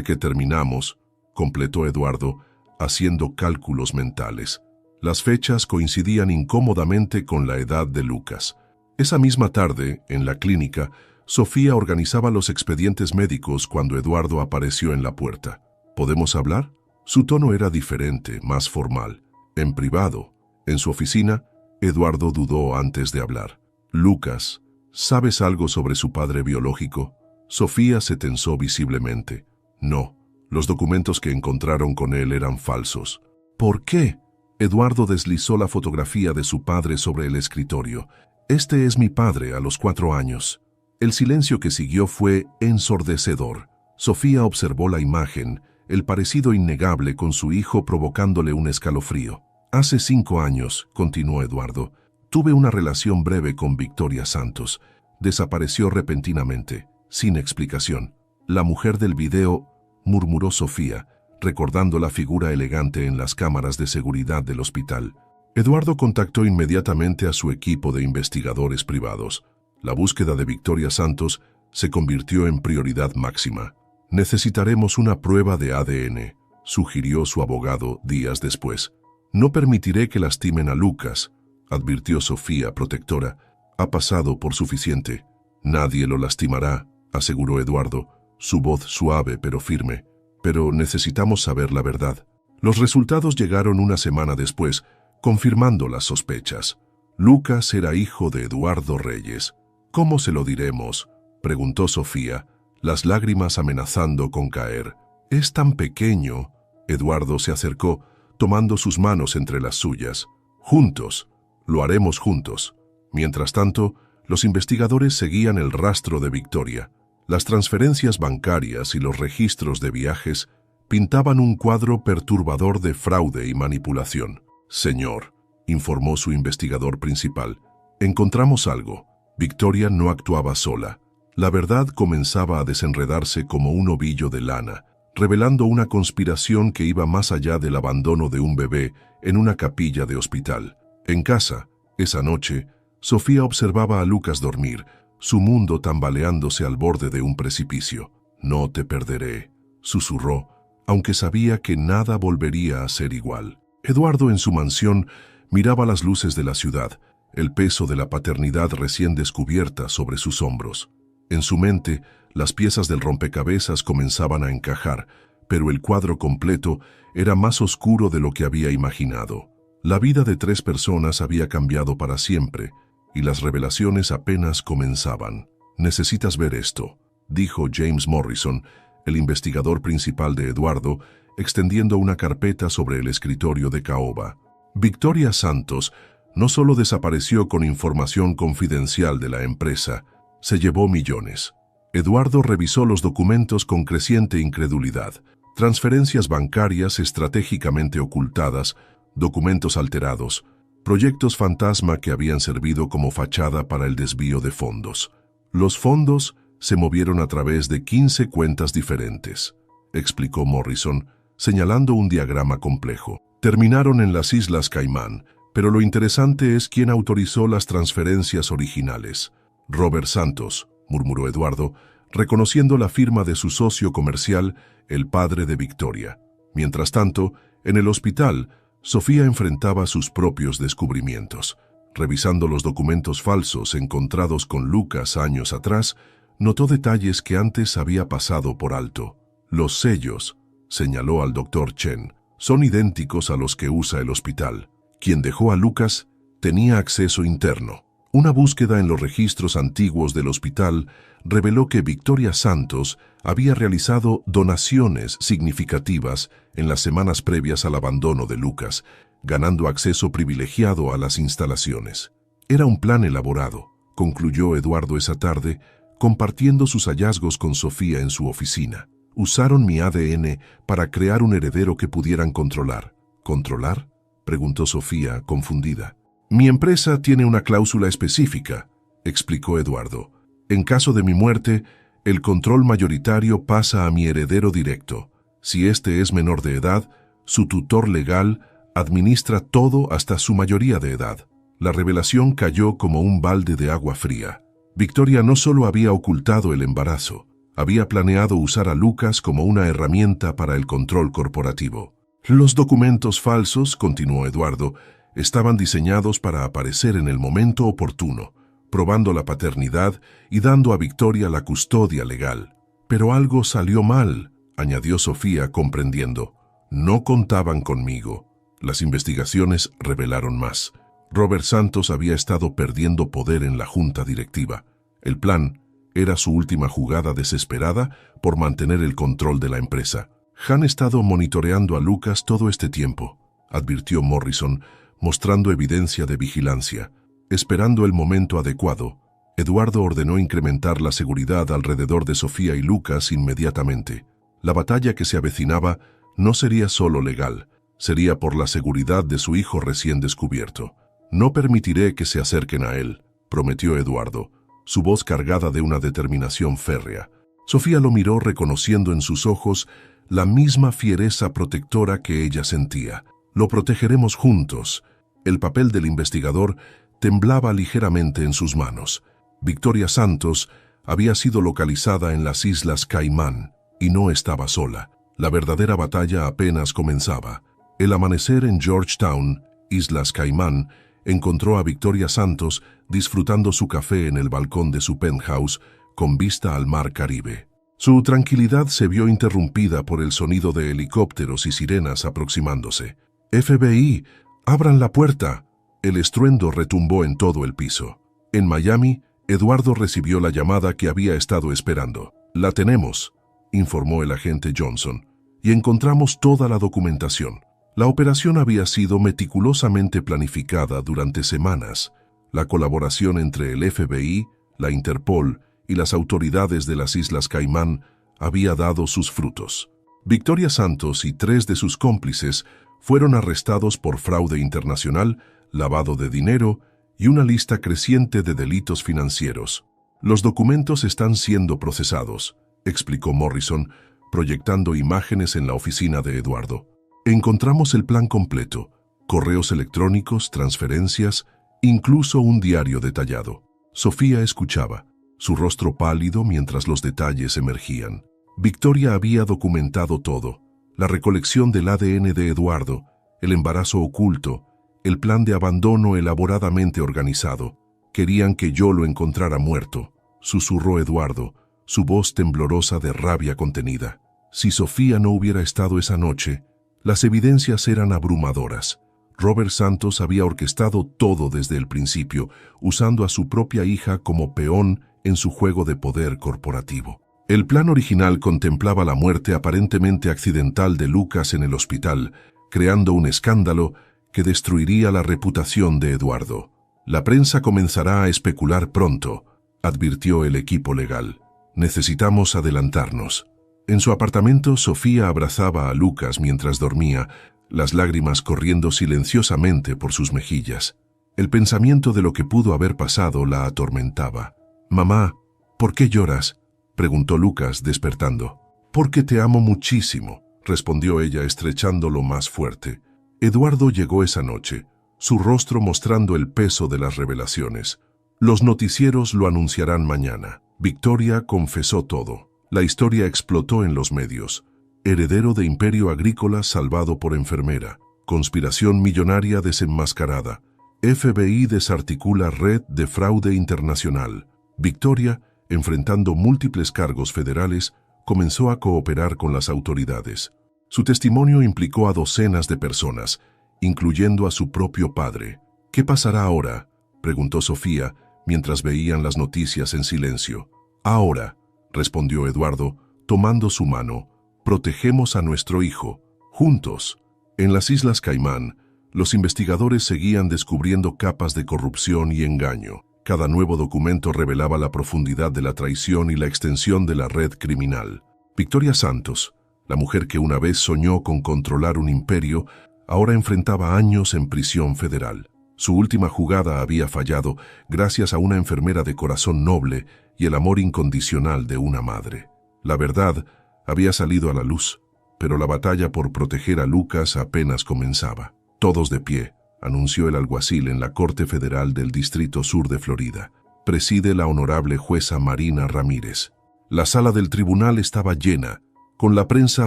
que terminamos», completó Eduardo, haciendo cálculos mentales. Las fechas coincidían incómodamente con la edad de Lucas. Esa misma tarde, en la clínica, Sofía organizaba los expedientes médicos cuando Eduardo apareció en la puerta. «¿Podemos hablar?». Su tono era diferente, más formal. En privado, en su oficina, Eduardo dudó antes de hablar. «Lucas, ¿sabes algo sobre su padre biológico?». Sofía se tensó visiblemente. «No, los documentos que encontraron con él eran falsos». «¿Por qué?». Eduardo deslizó la fotografía de su padre sobre el escritorio. «Este es mi padre a los 4 años». El silencio que siguió fue ensordecedor. Sofía observó la imagen, el parecido innegable con su hijo provocándole un escalofrío. «Hace 5 años», continuó Eduardo, «tuve una relación breve con Victoria Santos. Desapareció repentinamente, sin explicación». «La mujer del video», murmuró Sofía, recordando la figura elegante en las cámaras de seguridad del hospital. Eduardo contactó inmediatamente a su equipo de investigadores privados. La búsqueda de Victoria Santos se convirtió en prioridad máxima. «Necesitaremos una prueba de ADN», sugirió su abogado días después. «No permitiré que lastimen a Lucas», advirtió Sofía, protectora. «Ha pasado por suficiente». «Nadie lo lastimará», aseguró Eduardo, su voz suave pero firme. «Pero necesitamos saber la verdad». Los resultados llegaron una semana después, confirmando las sospechas. Lucas era hijo de Eduardo Reyes. «¿Cómo se lo diremos?», preguntó Sofía, las lágrimas amenazando con caer. «Es tan pequeño». Eduardo se acercó, tomando sus manos entre las suyas. «Juntos, lo haremos juntos». Mientras tanto, los investigadores seguían el rastro de Victoria. Las transferencias bancarias y los registros de viajes pintaban un cuadro perturbador de fraude y manipulación. «Señor», informó su investigador principal, «encontramos algo». Victoria no actuaba sola. La verdad comenzaba a desenredarse como un ovillo de lana, revelando una conspiración que iba más allá del abandono de un bebé en una capilla de hospital. En casa, esa noche, Sofía observaba a Lucas dormir, su mundo tambaleándose al borde de un precipicio. «No te perderé», susurró, aunque sabía que nada volvería a ser igual. Eduardo en su mansión miraba las luces de la ciudad, el peso de la paternidad recién descubierta sobre sus hombros. En su mente, las piezas del rompecabezas comenzaban a encajar, pero el cuadro completo era más oscuro de lo que había imaginado. La vida de 3 personas había cambiado para siempre, y las revelaciones apenas comenzaban. «Necesitas ver esto», dijo James Morrison, el investigador principal de Eduardo, extendiendo una carpeta sobre el escritorio de Caoba. Victoria Santos no solo desapareció con información confidencial de la empresa, se llevó millones. Eduardo revisó los documentos con creciente incredulidad. Transferencias bancarias estratégicamente ocultadas, documentos alterados, proyectos fantasma que habían servido como fachada para el desvío de fondos. Los fondos se movieron a través de 15 cuentas diferentes, explicó Morrison, señalando un diagrama complejo. Terminaron en las Islas Caimán, pero lo interesante es quién autorizó las transferencias originales. «Robert Santos», murmuró Eduardo, reconociendo la firma de su socio comercial, el padre de Victoria. Mientras tanto, en el hospital, Sofía enfrentaba sus propios descubrimientos. Revisando los documentos falsos encontrados con Lucas años atrás, notó detalles que antes había pasado por alto. «Los sellos», señaló al Dr. Chen, «son idénticos a los que usa el hospital. Quien dejó a Lucas tenía acceso interno». Una búsqueda en los registros antiguos del hospital reveló que Victoria Santos había realizado donaciones significativas en las semanas previas al abandono de Lucas, ganando acceso privilegiado a las instalaciones. «Era un plan elaborado», concluyó Eduardo esa tarde, compartiendo sus hallazgos con Sofía en su oficina. «Usaron mi ADN para crear un heredero que pudieran controlar». «¿Controlar?», preguntó Sofía, confundida. «Mi empresa tiene una cláusula específica», explicó Eduardo. «En caso de mi muerte, el control mayoritario pasa a mi heredero directo. Si éste es menor de edad, su tutor legal administra todo hasta su mayoría de edad». La revelación cayó como un balde de agua fría. Victoria no solo había ocultado el embarazo, había planeado usar a Lucas como una herramienta para el control corporativo. «Los documentos falsos», continuó Eduardo, «estaban diseñados para aparecer en el momento oportuno, probando la paternidad y dando a Victoria la custodia legal. Pero algo salió mal», añadió Sofía, comprendiendo. «No contaban conmigo». Las investigaciones revelaron más. Robert Santos había estado perdiendo poder en la junta directiva. El plan era su última jugada desesperada por mantener el control de la empresa. «Han estado monitoreando a Lucas todo este tiempo», advirtió Morrison, mostrando evidencia de vigilancia. Esperando el momento adecuado, Eduardo ordenó incrementar la seguridad alrededor de Sofía y Lucas inmediatamente. La batalla que se avecinaba no sería solo legal, sería por la seguridad de su hijo recién descubierto. «No permitiré que se acerquen a él», prometió Eduardo, su voz cargada de una determinación férrea. Sofía lo miró reconociendo en sus ojos la misma fiereza protectora que ella sentía. «Lo protegeremos juntos». El papel del investigador temblaba ligeramente en sus manos. Victoria Santos había sido localizada en las Islas Caimán y no estaba sola. La verdadera batalla apenas comenzaba. El amanecer en Georgetown, Islas Caimán, encontró a Victoria Santos disfrutando su café en el balcón de su penthouse con vista al mar Caribe. Su tranquilidad se vio interrumpida por el sonido de helicópteros y sirenas aproximándose. «FBI, abran la puerta». El estruendo retumbó en todo el piso. En Miami, Eduardo recibió la llamada que había estado esperando. «La tenemos», informó el agente Johnson, «y encontramos toda la documentación». La operación había sido meticulosamente planificada durante semanas. La colaboración entre el FBI, la Interpol y las autoridades de las Islas Caimán había dado sus frutos. Victoria Santos y 3 de sus cómplices fueron arrestados por fraude internacional, lavado de dinero y una lista creciente de delitos financieros. «Los documentos están siendo procesados», explicó Morrison, proyectando imágenes en la oficina de Eduardo. «Encontramos el plan completo, correos electrónicos, transferencias, incluso un diario detallado». Sofía escuchaba, su rostro pálido mientras los detalles emergían. Victoria había documentado todo: la recolección del ADN de Eduardo, el embarazo oculto, el plan de abandono elaboradamente organizado. «Querían que yo lo encontrara muerto», susurró Eduardo, su voz temblorosa de rabia contenida. Si Sofía no hubiera estado esa noche, las evidencias eran abrumadoras. Robert Santos había orquestado todo desde el principio, usando a su propia hija como peón en su juego de poder corporativo. El plan original contemplaba la muerte aparentemente accidental de Lucas en el hospital, creando un escándalo que destruiría la reputación de Eduardo. La prensa comenzará a especular pronto, advirtió el equipo legal. Necesitamos adelantarnos. En su apartamento, Sofía abrazaba a Lucas mientras dormía, las lágrimas corriendo silenciosamente por sus mejillas. El pensamiento de lo que pudo haber pasado la atormentaba. «Mamá, ¿por qué lloras?», preguntó Lucas, despertando. «Porque te amo muchísimo», respondió ella estrechándolo más fuerte. Eduardo llegó esa noche, su rostro mostrando el peso de las revelaciones. Los noticieros lo anunciarán mañana. Victoria confesó todo. La historia explotó en los medios. Heredero de imperio agrícola salvado por enfermera. Conspiración millonaria desenmascarada. FBI desarticula red de fraude internacional. Victoria, enfrentando múltiples cargos federales, comenzó a cooperar con las autoridades. Su testimonio implicó a docenas de personas, incluyendo a su propio padre. «¿Qué pasará ahora?», preguntó Sofía, mientras veían las noticias en silencio. «Ahora», respondió Eduardo, tomando su mano, «protegemos a nuestro hijo, juntos». En las Islas Caimán, los investigadores seguían descubriendo capas de corrupción y engaño. Cada nuevo documento revelaba la profundidad de la traición y la extensión de la red criminal. Victoria Santos, la mujer que una vez soñó con controlar un imperio, ahora enfrentaba años en prisión federal. Su última jugada había fallado gracias a una enfermera de corazón noble y el amor incondicional de una madre. La verdad había salido a la luz, pero la batalla por proteger a Lucas apenas comenzaba. «Todos de pie», anunció el alguacil en la Corte Federal del Distrito Sur de Florida. «Preside la honorable jueza Marina Ramírez». La sala del tribunal estaba llena, con la prensa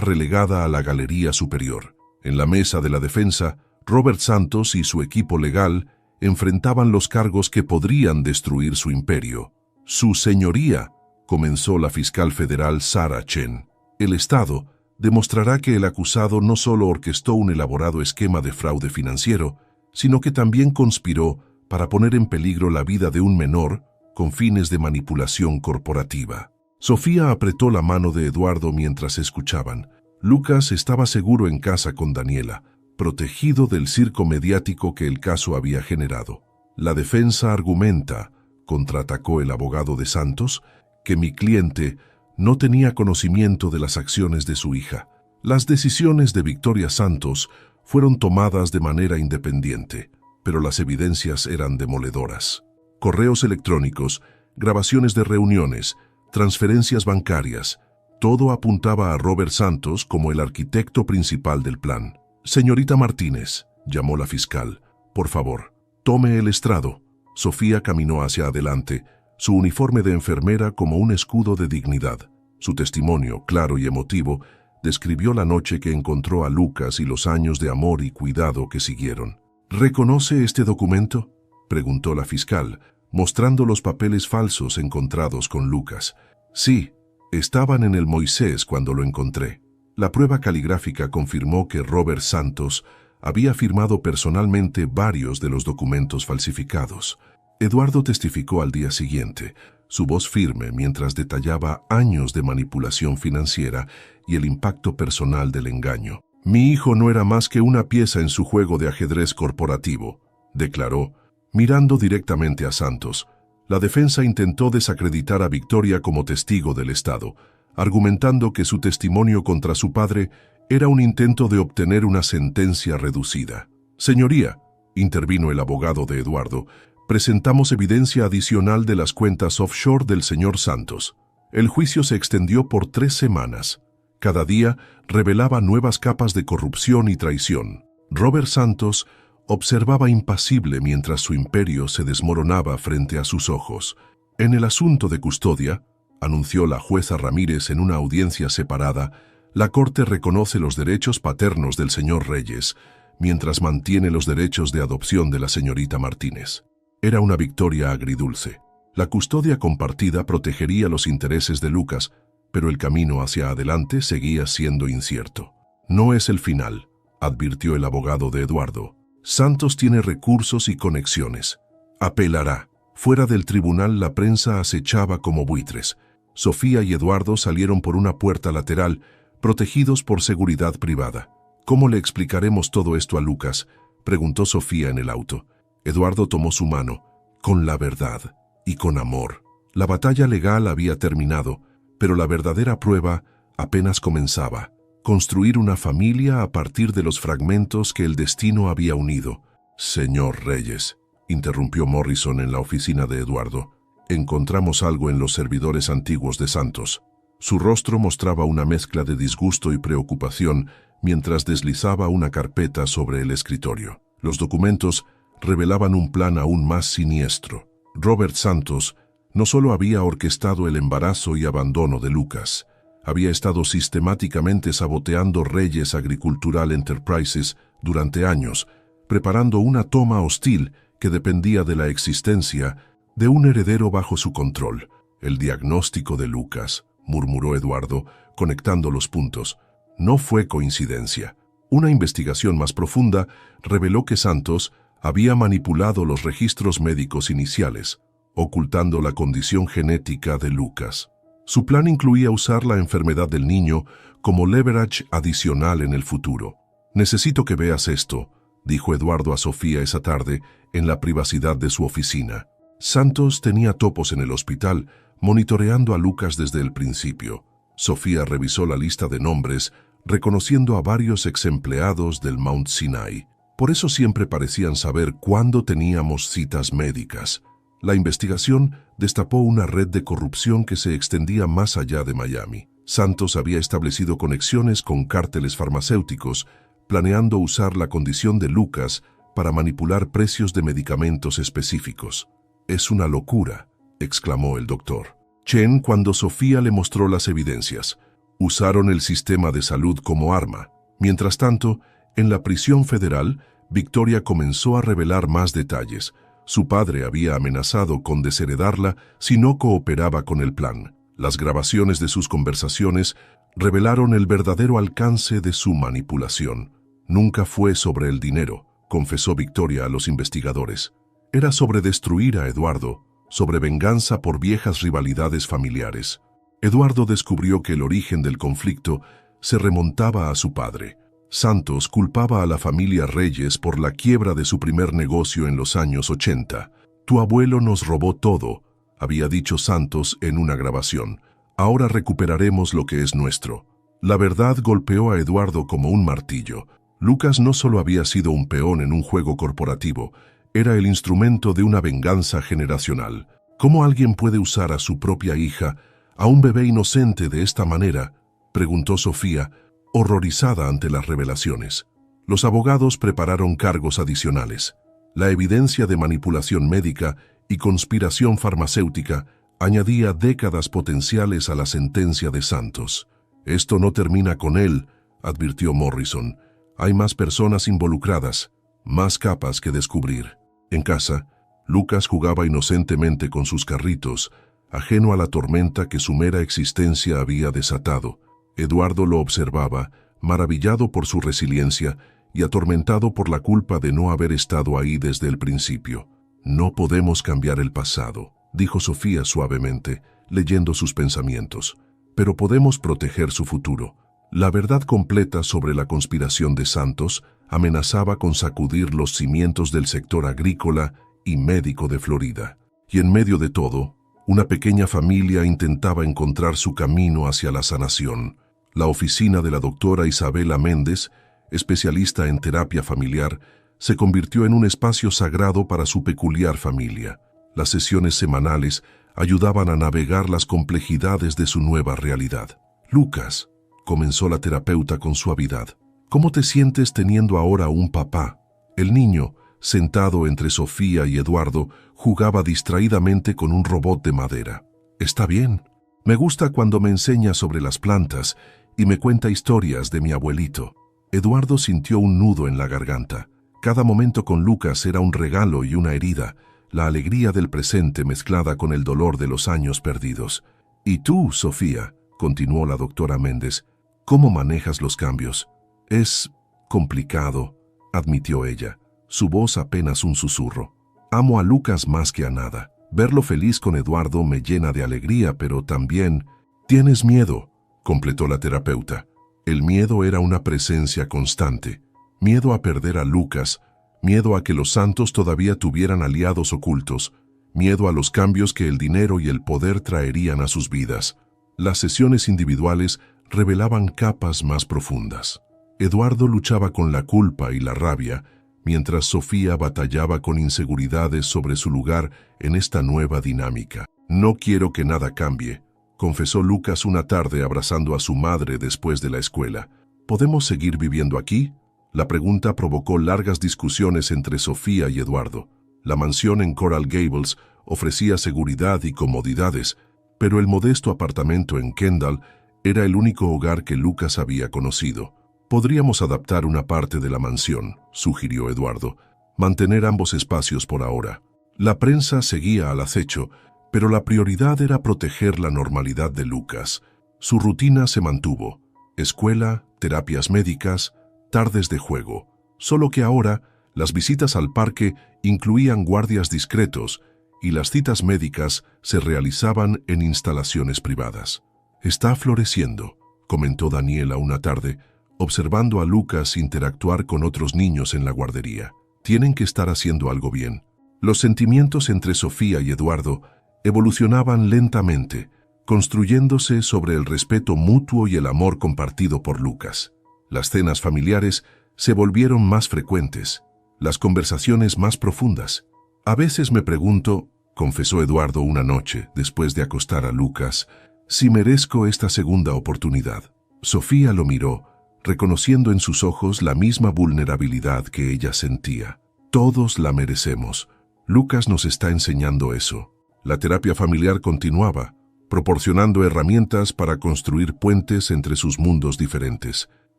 relegada a la galería superior. En la mesa de la defensa, Robert Santos y su equipo legal enfrentaban los cargos que podrían destruir su imperio. «Su señoría», comenzó la fiscal federal Sarah Chen. «El Estado demostrará que el acusado no solo orquestó un elaborado esquema de fraude financiero, sino que también conspiró para poner en peligro la vida de un menor con fines de manipulación corporativa». Sofía apretó la mano de Eduardo mientras escuchaban. Lucas estaba seguro en casa con Daniela, protegido del circo mediático que el caso había generado. «La defensa argumenta», contraatacó el abogado de Santos, «que mi cliente no tenía conocimiento de las acciones de su hija. Las decisiones de Victoria Santos fueron tomadas de manera independiente, pero las evidencias eran demoledoras. Correos electrónicos, grabaciones de reuniones, transferencias bancarias, todo apuntaba a Robert Santos como el arquitecto principal del plan. «Señorita Martínez», llamó la fiscal, «por favor, tome el estrado». Sofía caminó hacia adelante, su uniforme de enfermera como un escudo de dignidad. Su testimonio, claro y emotivo, describió la noche que encontró a Lucas y los años de amor y cuidado que siguieron. «¿Reconoce este documento?», preguntó la fiscal, mostrando los papeles falsos encontrados con Lucas. «Sí, estaban en el Moisés cuando lo encontré». La prueba caligráfica confirmó que Robert Santos había firmado personalmente varios de los documentos falsificados. Eduardo testificó al día siguiente, su voz firme mientras detallaba años de manipulación financiera y el impacto personal del engaño. «Mi hijo no era más que una pieza en su juego de ajedrez corporativo», declaró, mirando directamente a Santos. La defensa intentó desacreditar a Victoria como testigo del Estado, argumentando que su testimonio contra su padre era un intento de obtener una sentencia reducida. «Señoría», intervino el abogado de Eduardo, «presentamos evidencia adicional de las cuentas offshore del señor Santos». El juicio se extendió por 3 semanas. Cada día revelaba nuevas capas de corrupción y traición. Robert Santos observaba impasible mientras su imperio se desmoronaba frente a sus ojos. «En el asunto de custodia», anunció la jueza Ramírez en una audiencia separada, «la Corte reconoce los derechos paternos del señor Reyes, mientras mantiene los derechos de adopción de la señorita Martínez». Era una victoria agridulce. La custodia compartida protegería los intereses de Lucas, pero el camino hacia adelante seguía siendo incierto. No es el final, advirtió el abogado de Eduardo. Santos tiene recursos y conexiones. Apelará. Fuera del tribunal la prensa acechaba como buitres. Sofía y Eduardo salieron por una puerta lateral, protegidos por seguridad privada. ¿Cómo le explicaremos todo esto a Lucas?, preguntó Sofía en el auto. Eduardo tomó su mano, con la verdad y con amor. La batalla legal había terminado, pero la verdadera prueba apenas comenzaba. Construir una familia a partir de los fragmentos que el destino había unido. Señor Reyes, interrumpió Morrison en la oficina de Eduardo. Encontramos algo en los servidores antiguos de Santos. Su rostro mostraba una mezcla de disgusto y preocupación mientras deslizaba una carpeta sobre el escritorio. Los documentos revelaban un plan aún más siniestro. Robert Santos no solo había orquestado el embarazo y abandono de Lucas, había estado sistemáticamente saboteando Reyes Agricultural Enterprises durante años, preparando una toma hostil que dependía de la existencia de un heredero bajo su control. El diagnóstico de Lucas, murmuró Eduardo, conectando los puntos. No fue coincidencia. Una investigación más profunda reveló que Santos había manipulado los registros médicos iniciales, ocultando la condición genética de Lucas. Su plan incluía usar la enfermedad del niño como leverage adicional en el futuro. Necesito que veas esto, dijo Eduardo a Sofía esa tarde en la privacidad de su oficina. Santos tenía topos en el hospital, monitoreando a Lucas desde el principio. Sofía revisó la lista de nombres, reconociendo a varios exempleados del Mount Sinai. Por eso siempre parecían saber cuándo teníamos citas médicas. La investigación destapó una red de corrupción que se extendía más allá de Miami. Santos había establecido conexiones con cárteles farmacéuticos, planeando usar la condición de Lucas para manipular precios de medicamentos específicos. «Es una locura», exclamó el doctor Chen cuando Sofía le mostró las evidencias. Usaron el sistema de salud como arma. Mientras tanto, en la prisión federal, Victoria comenzó a revelar más detalles. Su padre había amenazado con desheredarla si no cooperaba con el plan. Las grabaciones de sus conversaciones revelaron el verdadero alcance de su manipulación. Nunca fue sobre el dinero, confesó Victoria a los investigadores. Era sobre destruir a Eduardo, sobre venganza por viejas rivalidades familiares. Eduardo descubrió que el origen del conflicto se remontaba a su padre. Santos culpaba a la familia Reyes por la quiebra de su primer negocio en los años 80. «Tu abuelo nos robó todo», había dicho Santos en una grabación. «Ahora recuperaremos lo que es nuestro». La verdad golpeó a Eduardo como un martillo. Lucas no solo había sido un peón en un juego corporativo, era el instrumento de una venganza generacional. ¿Cómo alguien puede usar a su propia hija, a un bebé inocente de esta manera?, preguntó Sofía, horrorizada ante las revelaciones. Los abogados prepararon cargos adicionales. La evidencia de manipulación médica y conspiración farmacéutica añadía décadas potenciales a la sentencia de Santos. «Esto no termina con él», advirtió Morrison. «Hay más personas involucradas, más capas que descubrir». En casa, Lucas jugaba inocentemente con sus carritos, ajeno a la tormenta que su mera existencia había desatado. Eduardo lo observaba, maravillado por su resiliencia y atormentado por la culpa de no haber estado ahí desde el principio. «No podemos cambiar el pasado», dijo Sofía suavemente, leyendo sus pensamientos, «pero podemos proteger su futuro». La verdad completa sobre la conspiración de Santos amenazaba con sacudir los cimientos del sector agrícola y médico de Florida. Y en medio de todo, una pequeña familia intentaba encontrar su camino hacia la sanación. La oficina de la doctora Isabela Méndez, especialista en terapia familiar, se convirtió en un espacio sagrado para su peculiar familia. Las sesiones semanales ayudaban a navegar las complejidades de su nueva realidad. «Lucas», comenzó la terapeuta con suavidad, «¿cómo te sientes teniendo ahora un papá?» El niño, sentado entre Sofía y Eduardo, jugaba distraídamente con un robot de madera. «Está bien. Me gusta cuando me enseña sobre las plantas y me cuenta historias de mi abuelito». Eduardo sintió un nudo en la garganta. Cada momento con Lucas era un regalo y una herida, la alegría del presente mezclada con el dolor de los años perdidos. «¿Y tú, Sofía? continuó la doctora Méndez. ¿Cómo manejas los cambios? Es complicado, admitió ella, su voz apenas un susurro. Amo a Lucas más que a nada. Verlo feliz con Eduardo me llena de alegría, pero también... Tienes miedo, completó la terapeuta. El miedo era una presencia constante. Miedo a perder a Lucas, miedo a que los santos todavía tuvieran aliados ocultos, miedo a los cambios que el dinero y el poder traerían a sus vidas. Las sesiones individuales revelaban capas más profundas. Eduardo luchaba con la culpa y la rabia, mientras Sofía batallaba con inseguridades sobre su lugar en esta nueva dinámica. No quiero que nada cambie, confesó Lucas una tarde abrazando a su madre después de la escuela. ¿Podemos seguir viviendo aquí? La pregunta provocó largas discusiones entre Sofía y Eduardo. La mansión en Coral Gables ofrecía seguridad y comodidades, pero el modesto apartamento en Kendall era el único hogar que Lucas había conocido. Podríamos adaptar una parte de la mansión, sugirió Eduardo, mantener ambos espacios por ahora. La prensa seguía al acecho, pero la prioridad era proteger la normalidad de Lucas. Su rutina se mantuvo: escuela, terapias médicas, tardes de juego. Solo que ahora, las visitas al parque incluían guardias discretos y las citas médicas se realizaban en instalaciones privadas. Está floreciendo, comentó Daniela una tarde, observando a Lucas interactuar con otros niños en la guardería. Tienen que estar haciendo algo bien. Los sentimientos entre Sofía y Eduardo evolucionaban lentamente, construyéndose sobre el respeto mutuo y el amor compartido por Lucas. Las cenas familiares se volvieron más frecuentes, las conversaciones más profundas. A veces me pregunto, confesó Eduardo una noche después de acostar a Lucas, si merezco esta segunda oportunidad. Sofía lo miró, reconociendo en sus ojos la misma vulnerabilidad que ella sentía. Todos la merecemos. Lucas nos está enseñando eso. La terapia familiar continuaba, proporcionando herramientas para construir puentes entre sus mundos diferentes.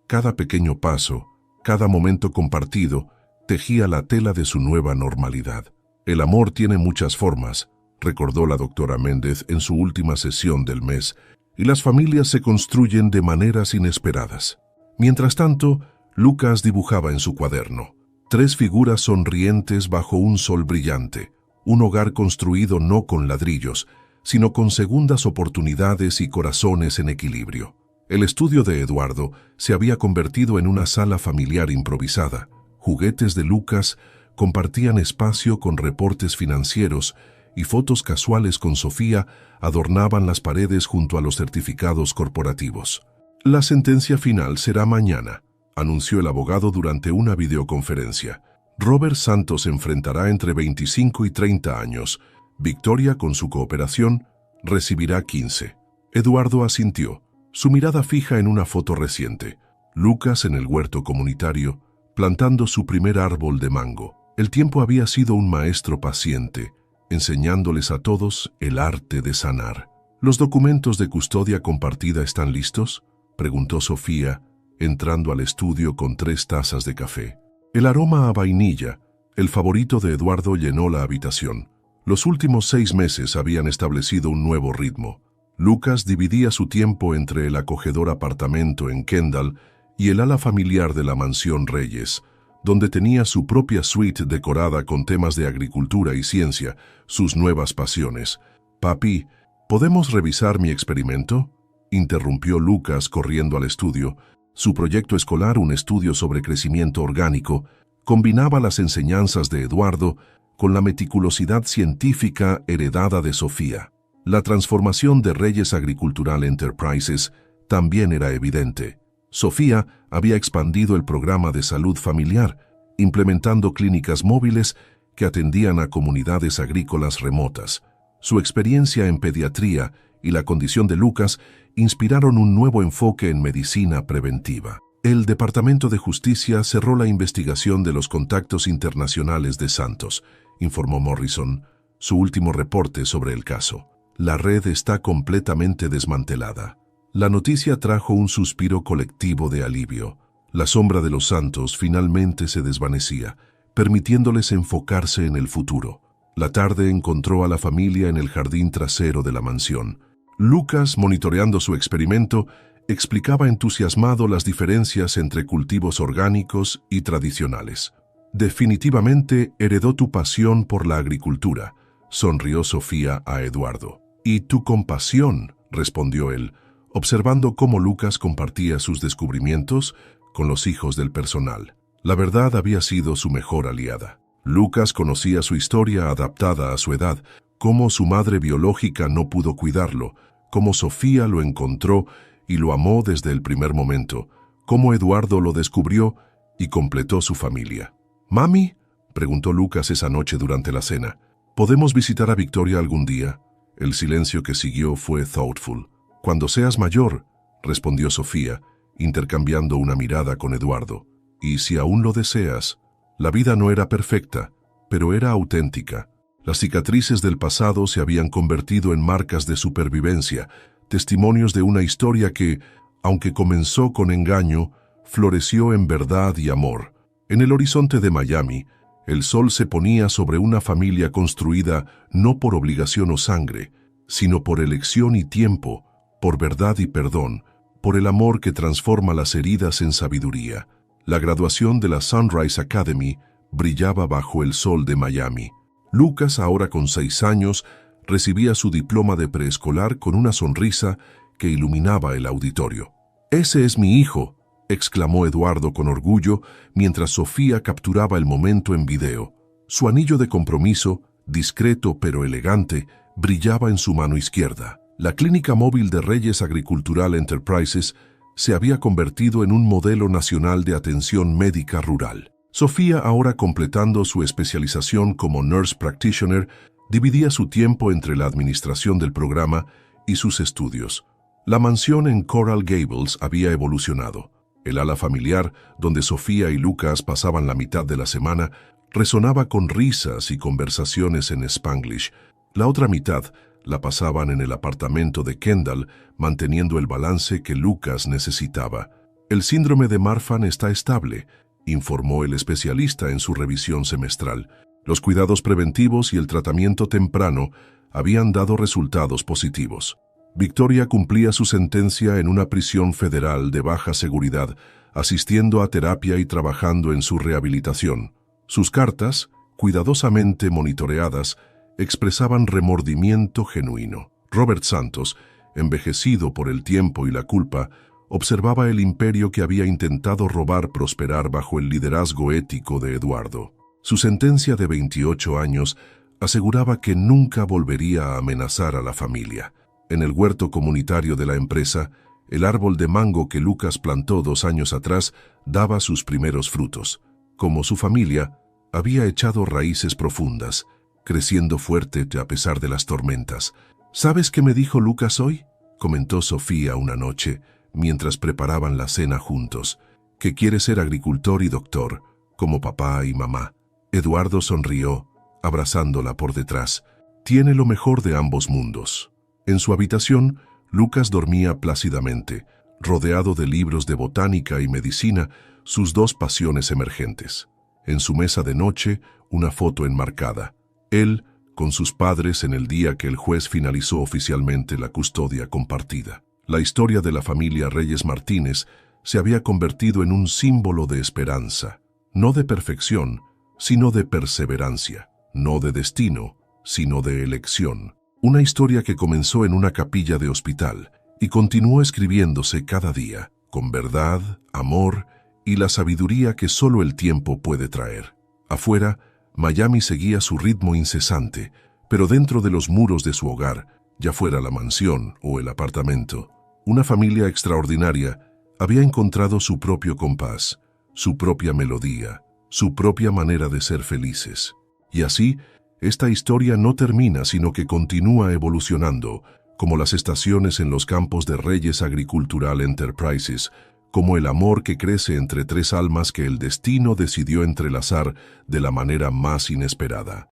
Cada pequeño paso, cada momento compartido, tejía la tela de su nueva normalidad. El amor tiene muchas formas, recordó la doctora Méndez en su última sesión del mes, y las familias se construyen de maneras inesperadas. Mientras tanto, Lucas dibujaba en su cuaderno. 3 figuras sonrientes bajo un sol brillante, un hogar construido no con ladrillos, sino con segundas oportunidades y corazones en equilibrio. El estudio de Eduardo se había convertido en una sala familiar improvisada. Juguetes de Lucas compartían espacio con reportes financieros y fotos casuales con Sofía adornaban las paredes junto a los certificados corporativos. La sentencia final será mañana, anunció el abogado durante una videoconferencia. Robert Santos enfrentará entre 25 y 30 años. Victoria, con su cooperación, recibirá 15. Eduardo asintió, su mirada fija en una foto reciente. Lucas en el huerto comunitario, plantando su primer árbol de mango. El tiempo había sido un maestro paciente, enseñándoles a todos el arte de sanar. ¿Los documentos de custodia compartida están listos?, preguntó Sofía, entrando al estudio con 3 tazas de café. El aroma a vainilla, el favorito de Eduardo, llenó la habitación. Los últimos 6 meses habían establecido un nuevo ritmo. Lucas dividía su tiempo entre el acogedor apartamento en Kendall y el ala familiar de la mansión Reyes, donde tenía su propia suite decorada con temas de agricultura y ciencia, sus nuevas pasiones. «Papi, ¿podemos revisar mi experimento?», interrumpió Lucas corriendo al estudio. Su proyecto escolar, un estudio sobre crecimiento orgánico, combinaba las enseñanzas de Eduardo con la meticulosidad científica heredada de Sofía. La transformación de Reyes Agricultural Enterprises también era evidente. Sofía había expandido el programa de salud familiar, implementando clínicas móviles que atendían a comunidades agrícolas remotas. Su experiencia en pediatría y la condición de Lucas inspiraron un nuevo enfoque en medicina preventiva. El Departamento de Justicia cerró la investigación de los contactos internacionales de Santos, informó Morrison, su último reporte sobre el caso. La red está completamente desmantelada. La noticia trajo un suspiro colectivo de alivio. La sombra de los Santos finalmente se desvanecía, permitiéndoles enfocarse en el futuro. La tarde encontró a la familia en el jardín trasero de la mansión. Lucas, monitoreando su experimento, explicaba entusiasmado las diferencias entre cultivos orgánicos y tradicionales. Definitivamente heredó tu pasión por la agricultura, sonrió Sofía a Eduardo. Y tu compasión, respondió él, observando cómo Lucas compartía sus descubrimientos con los hijos del personal. La verdad había sido su mejor aliada. Lucas conocía su historia adaptada a su edad, cómo su madre biológica no pudo cuidarlo, cómo Sofía lo encontró y lo amó desde el primer momento, cómo Eduardo lo descubrió y completó su familia. «Mami», preguntó Lucas esa noche durante la cena, «¿podemos visitar a Victoria algún día?» El silencio que siguió fue thoughtful. «Cuando seas mayor», respondió Sofía, intercambiando una mirada con Eduardo. «Y si aún lo deseas». La vida no era perfecta, pero era auténtica. Las cicatrices del pasado se habían convertido en marcas de supervivencia, testimonios de una historia que, aunque comenzó con engaño, floreció en verdad y amor. En el horizonte de Miami, el sol se ponía sobre una familia construida no por obligación o sangre, sino por elección y tiempo, por verdad y perdón, por el amor que transforma las heridas en sabiduría. La graduación de la Sunrise Academy brillaba bajo el sol de Miami. Lucas, ahora con 6 años, recibía su diploma de preescolar con una sonrisa que iluminaba el auditorio. «Ese es mi hijo», exclamó Eduardo con orgullo mientras Sofía capturaba el momento en video. Su anillo de compromiso, discreto pero elegante, brillaba en su mano izquierda. La clínica móvil de Reyes Agricultural Enterprises se había convertido en un modelo nacional de atención médica rural. Sofía, ahora completando su especialización como Nurse Practitioner, dividía su tiempo entre la administración del programa y sus estudios. La mansión en Coral Gables había evolucionado. El ala familiar, donde Sofía y Lucas pasaban la mitad de la semana, resonaba con risas y conversaciones en Spanglish. La otra mitad la pasaban en el apartamento de Kendall, manteniendo el balance que Lucas necesitaba. «El síndrome de Marfan está estable», informó el especialista en su revisión semestral. Los cuidados preventivos y el tratamiento temprano habían dado resultados positivos. Victoria cumplía su sentencia en una prisión federal de baja seguridad, asistiendo a terapia y trabajando en su rehabilitación. Sus cartas, cuidadosamente monitoreadas, expresaban remordimiento genuino. Robert Santos, envejecido por el tiempo y la culpa, observaba el imperio que había intentado robar prosperar bajo el liderazgo ético de Eduardo. Su sentencia de 28 años aseguraba que nunca volvería a amenazar a la familia. En el huerto comunitario de la empresa, el árbol de mango que Lucas plantó 2 años atrás daba sus primeros frutos. Como su familia, había echado raíces profundas, creciendo fuerte a pesar de las tormentas. «¿Sabes qué me dijo Lucas hoy?», comentó Sofía una noche, mientras preparaban la cena juntos. «Que quiere ser agricultor y doctor, como papá y mamá». Eduardo sonrió, abrazándola por detrás. «Tiene lo mejor de ambos mundos». En su habitación, Lucas dormía plácidamente, rodeado de libros de botánica y medicina, sus 2 pasiones emergentes. En su mesa de noche, una foto enmarcada. Él, con sus padres en el día que el juez finalizó oficialmente la custodia compartida. La historia de la familia Reyes Martínez se había convertido en un símbolo de esperanza, no de perfección, sino de perseverancia, no de destino, sino de elección. Una historia que comenzó en una capilla de hospital y continuó escribiéndose cada día, con verdad, amor y la sabiduría que solo el tiempo puede traer. Afuera, Miami seguía su ritmo incesante, pero dentro de los muros de su hogar, ya fuera la mansión o el apartamento, una familia extraordinaria había encontrado su propio compás, su propia melodía, su propia manera de ser felices. Y así, esta historia no termina, sino que continúa evolucionando, como las estaciones en los campos de Reyes Agricultural Enterprises, como el amor que crece entre 3 almas que el destino decidió entrelazar de la manera más inesperada.